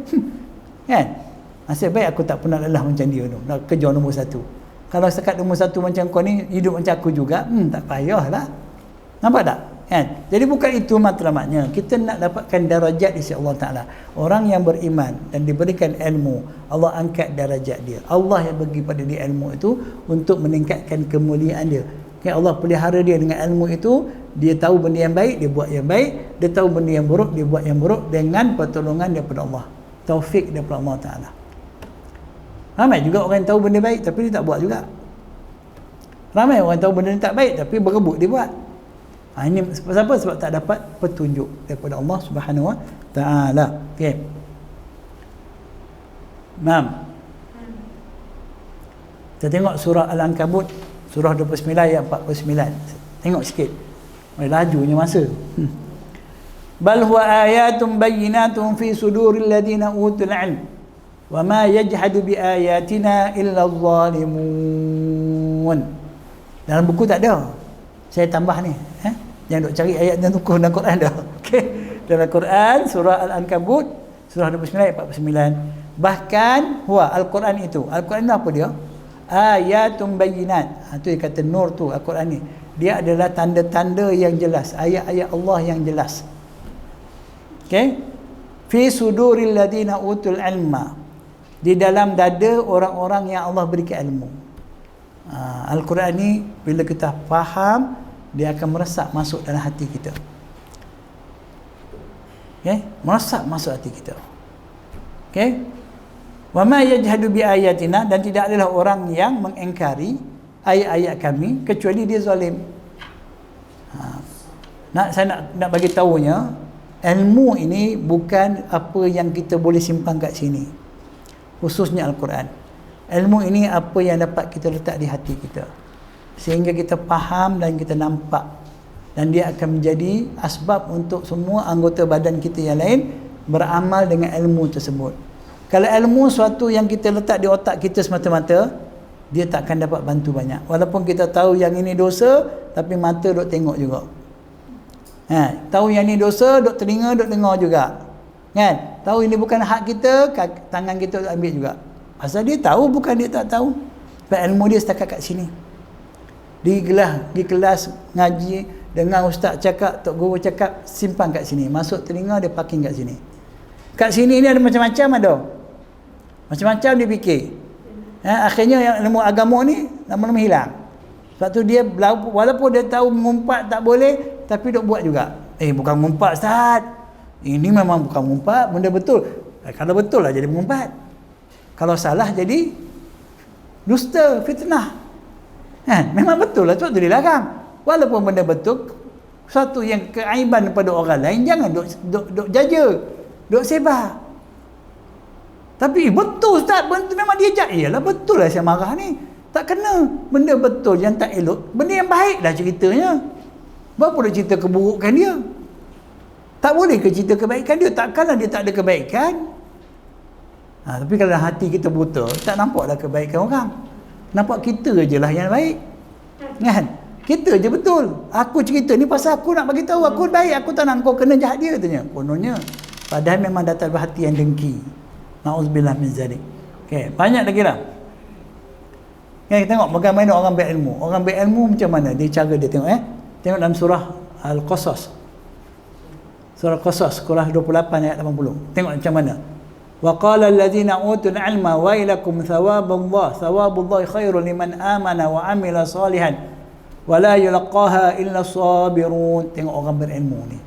Kan? Nasib baik aku tak pernah lelah macam dia tu. Nak kejar nombor 1. Kalau sekat nombor 1 macam kau ni, hidup macam aku juga, tak payahlah. Nampak tak? Kan? Jadi bukan itu matlamatnya. Kita nak dapatkan darajat di sisi Allah Ta'ala. Orang yang beriman dan diberikan ilmu, Allah angkat darajat dia. Allah yang bagi pada dia ilmu itu untuk meningkatkan kemuliaan dia. Allah pelihara dia dengan ilmu itu. Dia tahu benda yang baik, dia buat yang baik. Dia tahu benda yang buruk, dia buat yang buruk dengan pertolongan daripada Allah. Taufik daripada Allah Ta'ala. Ramai juga orang yang tahu benda baik tapi dia tak buat juga. Ramai orang tahu benda yang tak baik tapi berebut dia buat. Ini sebab apa? Sebab tak dapat petunjuk daripada Allah Subhanahu Wa Ta'ala. Okey. Kita tengok surah Al-Ankabut, surah 29 ayat 49. Tengok sikit. Lajunya masa. Bal huwa ayatun bayyinatun fi suduril ladina utul ilm. Wa ma yajhadu bi ayatina illa adh-dhalimun. Dalam buku tak ada. Saya tambah ni, jangan duk cari ayat dan tukuh dalam Quran dah. Okey. Dalam Quran surah Al-Ankabut surah 29 ayat 49. Bahkan huwa Al-Quran itu. Al-Quran itu apa dia? Ayatun bayyinat. Itu yang kata nur tu Al-Quran ni. Dia adalah tanda-tanda yang jelas, ayat-ayat Allah yang jelas. Okey. Fi suduril ladina utul ilma. Di dalam dada orang-orang yang Allah berikan ilmu. Al-Quran ni bila kita faham, dia akan meresap masuk dalam hati kita. Okey, meresap masuk hati kita. Okey. Wa ma yajhadu bi ayatina, dan tidak adalah orang yang mengingkari ayat-ayat kami kecuali dia zalim. Saya nak bagi tahunya, ilmu ini bukan apa yang kita boleh simpan kat sini, khususnya Al-Quran. Ilmu ini apa yang dapat kita letak di hati kita, sehingga kita faham dan kita nampak, dan dia akan menjadi asbab untuk semua anggota badan kita yang lain beramal dengan ilmu tersebut. Kalau ilmu suatu yang kita letak di otak kita semata-mata, dia takkan dapat bantu banyak. Walaupun kita tahu yang ini dosa, tapi mata duk tengok juga. Tahu yang ini dosa, duk telinga duk dengar juga. Kan? Tahu ini bukan hak kita, tangan kita duk ambil juga. Pasal dia tahu, bukan dia tak tahu. Sebab ilmu dia setakat kat sini. Di kelas ngaji, dengar ustaz cakap, tok guru cakap, simpan kat sini. Masuk telinga, dia parking kat sini. Kat sini ni ada macam-macam ada. Macam-macam dia fikir. Akhirnya yang ilmu agama ni lama-lama hilang. Sebab tu dia, walaupun dia tahu mengumpat tak boleh, tapi duk buat juga. Bukan mengumpat ustaz, ini memang bukan mengumpat, benda betul. Kalau betul lah jadi mengumpat, kalau salah jadi dusta, fitnah. Memang betul lah, tu dilarang. Walaupun benda betul, satu yang keaiban daripada orang lain, jangan duk jaja, duk sebar. Tapi betul ustaz, memang dia jahat. Iyalah betul lah saya marah ni. Tak kena. Benda betul yang tak elok, benda yang baik lah ceritanya. Berapa nak cerita keburukan dia? Tak boleh ke cerita kebaikan dia? Takkanlah dia tak ada kebaikan. Tapi kalau hati kita buta, tak nampaklah kebaikan orang. Nampak kita je lah yang baik. Kan? Kita je betul. Aku cerita ni pasal aku nak bagi tahu aku baik, aku tak nak kau kena jahat dia katanya. Kononnya. Padahal memang datang dari hati yang dengki. Na'udzubillah min zalik. Okey, banyak lagi dah. Okay, tengok bagaimana orang berilmu. Orang berilmu macam mana dia cara dia tengok Tengok dalam surah Al-Qasas. Surah Al-Qasas surah 28 ayat 80. Tengok macam mana. Wa qala allazina utul ilma wailakum thawabullahi khairun liman amana wa amila salihan wa la yulqaha illa sabirun. Tengok orang berilmu ni.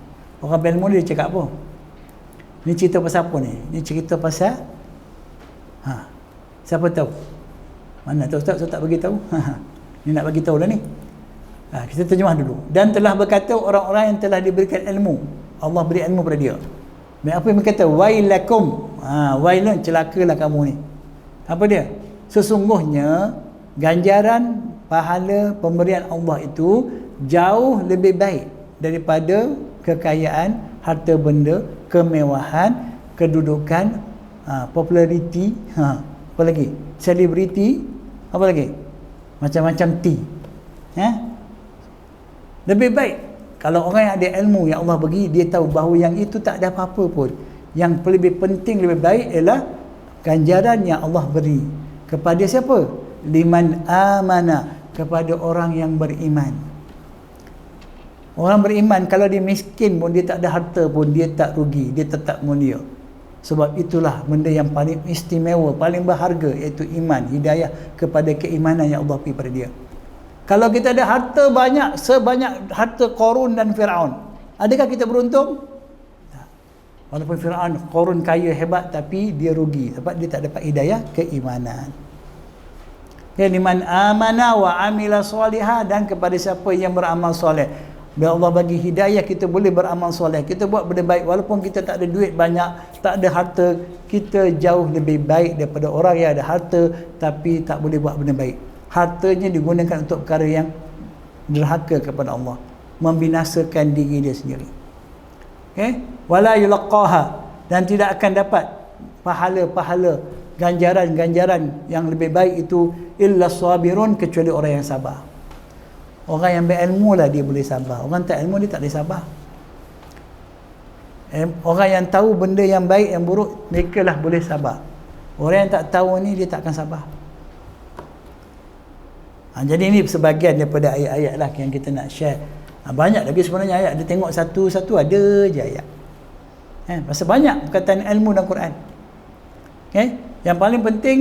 Orang berilmu ni dia cakap apa? Ni cerita pasal apa ni? Ni cerita pasal siapa tahu? Mana tahu ustaz? Saya tak bagi tahu. Ni nak bagi tahu dah ni. Kita terjemah dulu. Dan telah berkata orang-orang yang telah diberikan ilmu. Allah beri ilmu pada dia. Apa yang berkata? Wailakum. Wailun, celakalah kamu ni. Apa dia? Sesungguhnya ganjaran pahala pemberian Allah itu jauh lebih baik daripada kekayaan, harta benda, kemewahan, kedudukan, populariti, apa lagi? Selebriti, apa lagi? Macam-macam T. Lebih baik kalau orang yang ada ilmu yang Allah bagi, dia tahu bahawa yang itu tak ada apa-apa pun. Yang lebih penting, lebih baik ialah ganjaran yang Allah beri kepada siapa? Liman amana, kepada orang yang beriman. Orang beriman, kalau dia miskin pun, dia tak ada harta pun, dia tak rugi, dia tetap mulia. Sebab itulah benda yang paling istimewa, paling berharga, iaitu iman, hidayah kepada keimanan yang Allah beri pada dia. Kalau kita ada harta banyak, sebanyak harta Qarun dan Fir'aun, adakah kita beruntung? Tak. Walaupun Fir'aun, Qarun kaya hebat, tapi dia rugi sebab dia tak dapat hidayah keimanan. Liman amana wa amila salihah, dan kepada siapa yang beramal soleh. Bila Allah bagi hidayah, kita boleh beramal soleh, kita buat benda baik. Walaupun kita tak ada duit banyak, tak ada harta, kita jauh lebih baik daripada orang yang ada harta tapi tak boleh buat benda baik. Hartanya digunakan untuk perkara yang derhaka kepada Allah, membinasakan diri dia sendiri. Wala yulqaha, dan tidak akan dapat pahala-pahala, ganjaran-ganjaran yang lebih baik itu illa sabirun, kecuali orang yang sabar. Orang yang berilmu lah dia boleh sabar. Orang tak ilmu dia tak boleh sabar. Orang yang tahu benda yang baik, yang buruk, mereka lah boleh sabar. Orang yang tak tahu ni, dia tak akan sabar. Jadi ini sebahagian daripada ayat-ayat lah yang kita nak share. Banyak lagi sebenarnya ayat. Dia tengok satu-satu ada je ayat. Pasal banyak perkataan ilmu dalam Quran. Yang paling penting,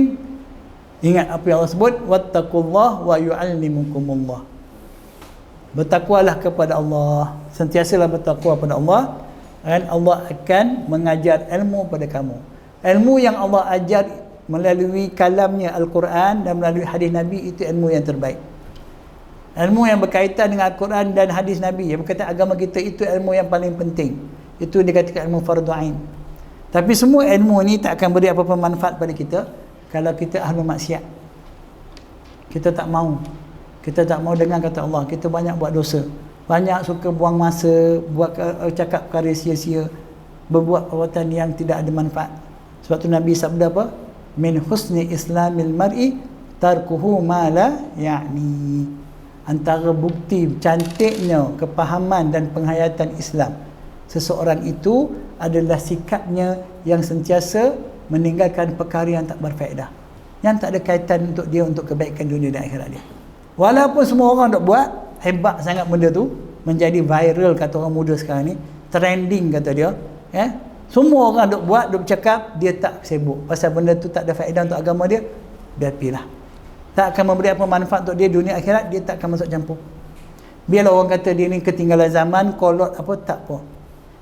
ingat apa yang Allah sebut, wattaqullah wa yu'allimukumullah. Bertakwalah kepada Allah, sentiasalah bertakwa kepada Allah, dan Allah akan mengajar ilmu pada kamu. Ilmu yang Allah ajar melalui kalamnya Al-Quran dan melalui hadis Nabi, itu ilmu yang terbaik. Ilmu yang berkaitan dengan Al-Quran dan hadis Nabi, yang berkaitan agama kita, itu ilmu yang paling penting. Itu dikatakan ilmu fardu ain. Tapi semua ilmu ni tak akan beri apa-apa manfaat pada kita kalau kita ahli maksiat. Kita tak mau dengar kata Allah. Kita banyak buat dosa, banyak suka buang masa, buat cakap perkara sia-sia, berbuat perbuatan yang tidak ada manfaat. Sebab tu Nabi sabda apa? Min husni islamil mar'i tarkuhu ma la ya'ni. Antara bukti cantiknya kepahaman dan penghayatan Islam seseorang itu adalah sikapnya yang sentiasa meninggalkan perkara yang tak berfaedah, yang tak ada kaitan untuk dia, untuk kebaikan dunia dan akhirat dia. Walaupun semua orang dok buat, hebat sangat benda tu, menjadi viral kata orang muda sekarang ni, trending kata dia, semua orang dok buat, dok bercakap, dia tak sibuk pasal benda tu tak ada faedah untuk agama dia. Biarlah, tak akan memberi apa manfaat untuk dia dunia akhirat, dia tak akan masuk campur. Biarlah orang kata dia ni ketinggalan zaman, kolot apa, tak apa.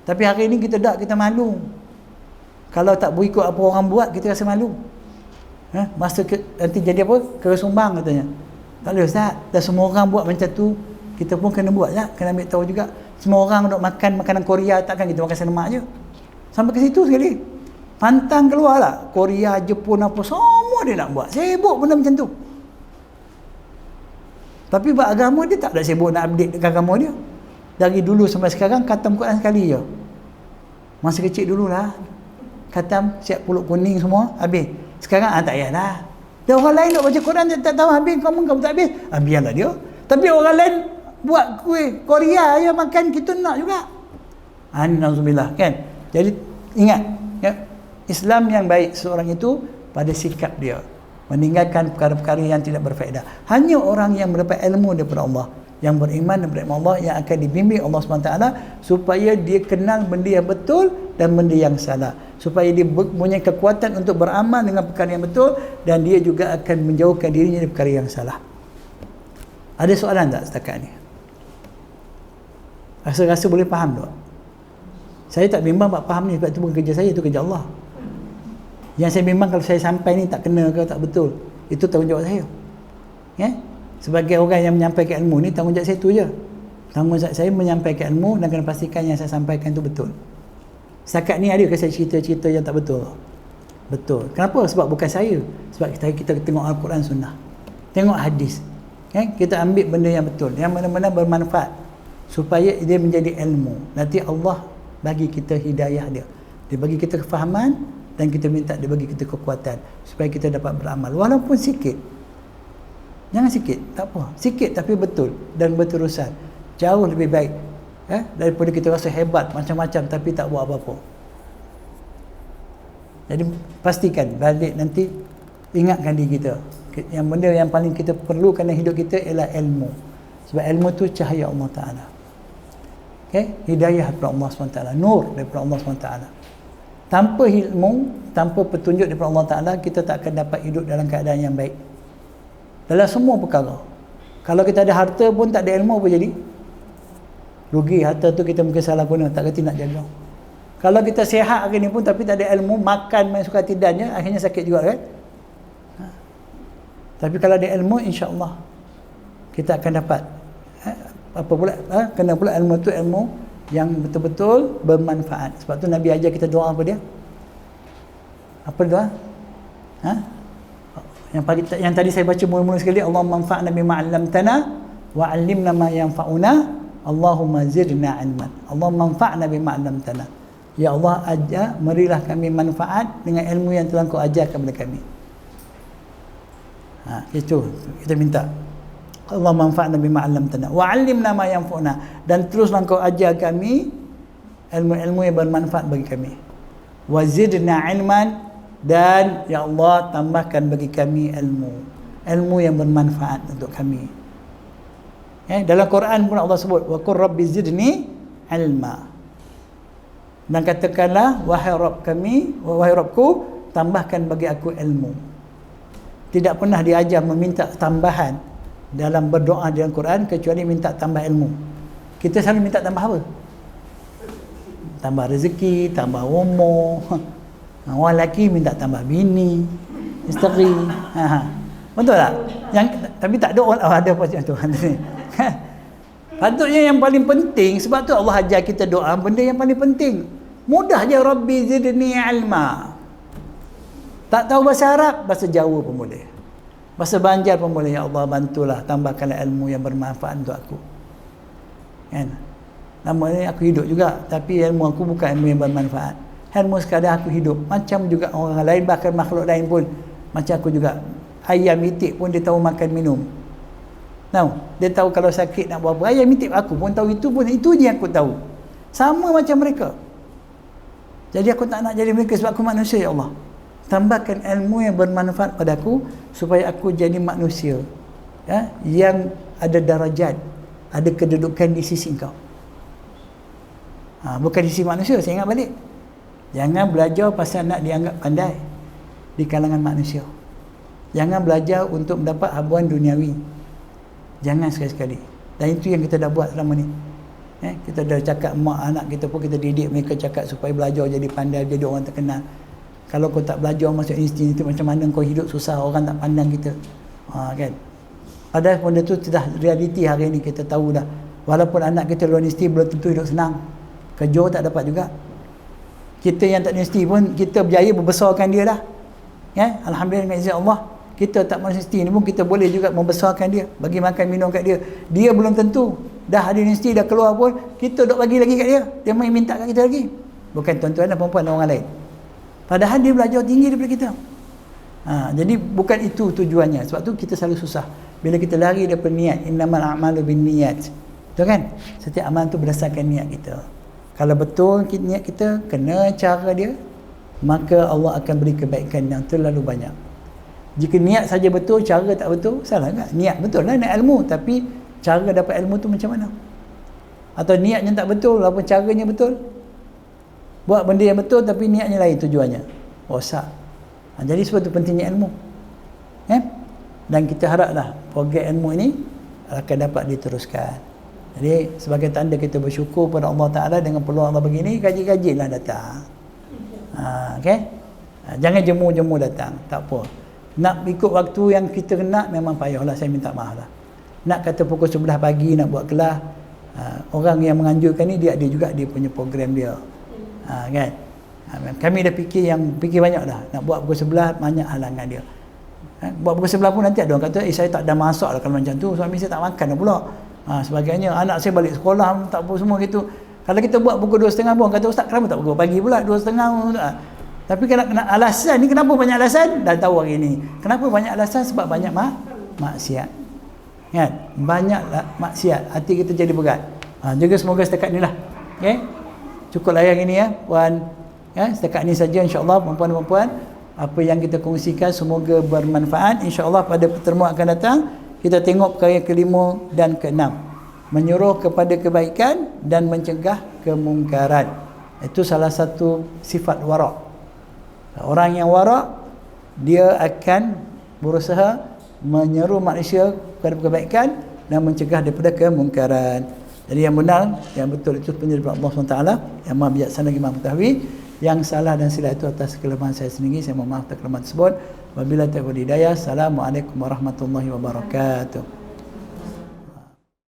Tapi hari ni kita malu. Kalau tak berikut apa orang buat, kita rasa malu. Masa nanti jadi apa? Kera sumbang katanya. Tak boleh Ustaz, dah semua orang buat macam tu, kita pun kena buat lah. Kena ambil tahu juga. Semua orang nak makan makanan Korea, takkan kita makan semak je. Sampai ke situ sekali. Pantang keluar lah. Korea, Jepun apa, semua dia nak buat. Sibuk benda macam tu. Tapi buat agama dia tak ada sibuk nak update dekat agama dia. Dari dulu sampai sekarang khatam Quran sekali je. Masa kecil dululah khatam, siap puluk kuning semua, habis. Sekarang tak payahlah. Dan orang lain nak baca Quran, dia tak tahu habis, kamu tak habis. Biarlah dia. Tapi orang lain buat kuih Korea je makan, kita nak juga. Nauzubillah, kan? Jadi ingat, Islam yang baik seorang itu pada sikap dia, meninggalkan perkara-perkara yang tidak berfaedah. Hanya orang yang mendapat ilmu daripada Allah, yang beriman daripada Allah, yang akan dibimbing Allah SWT supaya dia kenal benda yang betul dan benda yang salah, supaya dia punya kekuatan untuk beramal dengan perkara yang betul, dan dia juga akan menjauhkan dirinya dari perkara yang salah. Ada soalan tak setakat ni? Rasa-rasa boleh faham tak? Saya tak bimbang buat faham ni, sebab itu bukan kerja saya, itu kerja Allah. Yang saya bimbang kalau saya sampai ni tak kena ke tak betul, itu tanggungjawab saya. Sebagai orang yang menyampaikan ilmu ni, tanggungjawab saya tu je. Tanggungjawab saya menyampaikan ilmu dan kena pastikan yang saya sampaikan tu betul. Setakat ni ada ke saya cerita-cerita yang tak betul? Betul. Kenapa? Sebab bukan saya. Sebab kita tengok Al-Quran Sunnah, tengok hadis, kita ambil benda yang betul, yang benar-benar bermanfaat, supaya dia menjadi ilmu. Nanti Allah bagi kita hidayah dia bagi kita kefahaman, dan kita minta dia bagi kita kekuatan supaya kita dapat beramal walaupun sikit. Jangan sikit, tak apa, sikit tapi betul dan berterusan, jauh lebih baik daripada kita rasa hebat macam-macam tapi tak buat apa-apa. Jadi pastikan balik nanti, ingatkan diri kita, yang benda yang paling kita perlukan dalam hidup kita ialah ilmu. Sebab ilmu tu cahaya Allah Ta'ala, hidayah daripada Allah SWT, nur daripada Allah SWT. Tanpa ilmu, tanpa petunjuk daripada Allah Ta'ala, kita tak akan dapat hidup dalam keadaan yang baik dalam semua perkara. Kalau kita ada harta pun tak ada ilmu, apa jadi? Rugi. Harta tu kita mungkin salah guna, tak kerti nak jaga. Kalau kita sihat hari ni pun tapi tak ada ilmu, makan main suka tidaknya, akhirnya sakit juga, kan? Tapi kalau ada ilmu, insya-Allah kita akan dapat apa pula, kena pula ilmu tu ilmu yang betul-betul bermanfaat. Sebab tu Nabi ajar kita doa apa dia? Apa doa? Yang tadi saya baca mula-mula sekali, Allahumma anfa'na bima 'allamtana wa 'allimna ma yanfa'una, Allahumma zidna 'ilman. Allahumma anfa'na bima 'allamtana. Ya Allah, ajar, berilah kami manfaat dengan ilmu yang telah Kau ajar kepada kami. Itu kita minta. Allah manfa'na bima 'allamtana wa 'allimna ma yanfa'una, dan teruslah Kau ajar kami ilmu-ilmu yang bermanfaat bagi kami. Wa zidna 'ilman, dan ya Allah tambahkan bagi kami ilmu yang bermanfaat untuk kami. Dalam Quran pun Allah sebut wa qur rabbi zidni 'ilma. Dan katakanlah, wahai Rabb kami, wahai Rabbku, tambahkan bagi aku ilmu. Tidak pernah diajar meminta tambahan dalam berdoa dalam Quran kecuali minta tambah ilmu. Kita selalu minta tambah apa? Tambah rezeki, tambah umur. Orang lelaki minta tambah bini, Isteri. Betul tak? Yang tapi tak ada orang ada apa macam tu. Patutnya yang paling penting, sebab tu Allah ajar kita doa benda yang paling penting. Mudah je, Rabbi zidni ilma. Tak tahu bahasa Arab, bahasa Jawa pun boleh. Bahasa Banjar pun boleh. Ya Allah, bantulah, tambahkanlah ilmu yang bermanfaat untuk aku. Kan? Lama ni aku hidup juga, tapi ilmu aku bukan ilmu yang bermanfaat. Ilmu sekadar aku hidup. Macam juga orang lain, bahkan makhluk lain pun macam aku juga. Ayam itik pun dia tahu makan minum. Tahu? Dia tahu kalau sakit nak buat apa. Ayam itik aku pun tahu itu pun. Itu je yang aku tahu. Sama macam mereka. Jadi aku tak nak jadi mereka sebab aku manusia, ya Allah. Tambahkan ilmu yang bermanfaat pada aku supaya aku jadi manusia, ya, yang ada darajat, ada kedudukan di sisi engkau. Bukan di sisi manusia. Saya ingat balik, jangan belajar pasal nak dianggap pandai di kalangan manusia. Jangan belajar untuk mendapat habuan duniawi. Jangan sekali-sekali. Dan itu yang kita dah buat selama ni. Kita dah cakap mak anak kita pun kita didik mereka cakap supaya belajar jadi pandai, jadi orang terkenal. Kalau kau tak belajar masuk institut, macam mana kau hidup susah, orang tak pandang kita. Kan? Padahal benda tu sudah realiti hari ni, kita tahu dah. Walaupun anak kita luar universiti belum tentu hidup senang. Kerja tak dapat juga. Kita yang tak universiti pun kita berjaya membesarkan dia dah. Ya? Alhamdulillah dengan izin Allah. Kita tak masuk universiti ni pun kita boleh juga membesarkan dia, bagi makan minum kat dia. Dia belum tentu dah ada universiti, dah keluar pun kita duk bagi lagi kat dia. Dia main minta kat kita lagi. Bukan tuan-tuan dan perempuan dan orang lain. Padahal dia belajar tinggi daripada kita. Jadi bukan itu tujuannya. Sebab tu kita selalu susah bila kita lari daripada niat. Innamal a'malu binniyat. Betul kan? Setiap amal tu berdasarkan niat kita. Kalau betul niat kita kena cara dia, maka Allah akan beri kebaikan yang terlalu banyak. Jika niat saja betul, cara tak betul, salah tak? Niat betul lah, nak ilmu, tapi cara dapat ilmu tu macam mana? Atau niatnya tak betul, walaupun caranya betul. Buat benda yang betul tapi niatnya lain tujuannya. Rosak. Jadi sebab tu pentingnya ilmu. Dan kita haraplah program ilmu ini akan dapat diteruskan. Jadi sebagai tanda kita bersyukur pada Allah Ta'ala dengan peluang Allah begini, kaji-kajilah datang. Okay? Jangan jemu-jemu datang, tak apa. Nak ikut waktu yang kita nak memang payahlah, saya minta maaf lah. Nak kata pukul 11 pagi nak buat kelas, orang yang menganjurkan ni dia ada juga dia punya program dia. Kan? Kami dah fikir banyak dah. Nak buat pukul 11 banyak halangan dia. Buat pukul 11 pun nanti ada orang kata saya tak ada masak lah kalau macam tu, suami saya tak makan dah pula. Sebagainya, anak saya balik sekolah tak apa semua gitu. Kalau kita buat pukul 2.30 pun kata ustaz kenapa tak pukul pagi pula 2.30. Tapi kena alasan ni, kenapa banyak alasan? Dah tahu hari ni. Kenapa banyak alasan? Sebab banyak maksiat. Kan? Banyak maksiat. Hati kita jadi berat. Juga semoga setakat ni lah. Okay? Cukup lah yang ini ya, puan. Ya, setakat ni saja insya-Allah puan-puan. Apa yang kita kongsikan semoga bermanfaat. Insya-Allah pada pertemuan akan datang kita tengok perkara kelima dan keenam. Menyuruh kepada kebaikan dan mencegah kemungkaran. Itu salah satu sifat wara'. Orang yang wara' dia akan berusaha menyeru manusia kepada kebaikan dan mencegah daripada kemungkaran. Jadi yang benar, yang betul itu penyerah daripada Allah SWT yang maha bijaksana lagi maha mengetahui. Yang salah dan silap itu atas kelemahan saya sendiri. Saya mohon maaf atas kelemahan tersebut. Wabillahi taufiq wal hidayah. Assalamualaikum warahmatullahi wabarakatuh.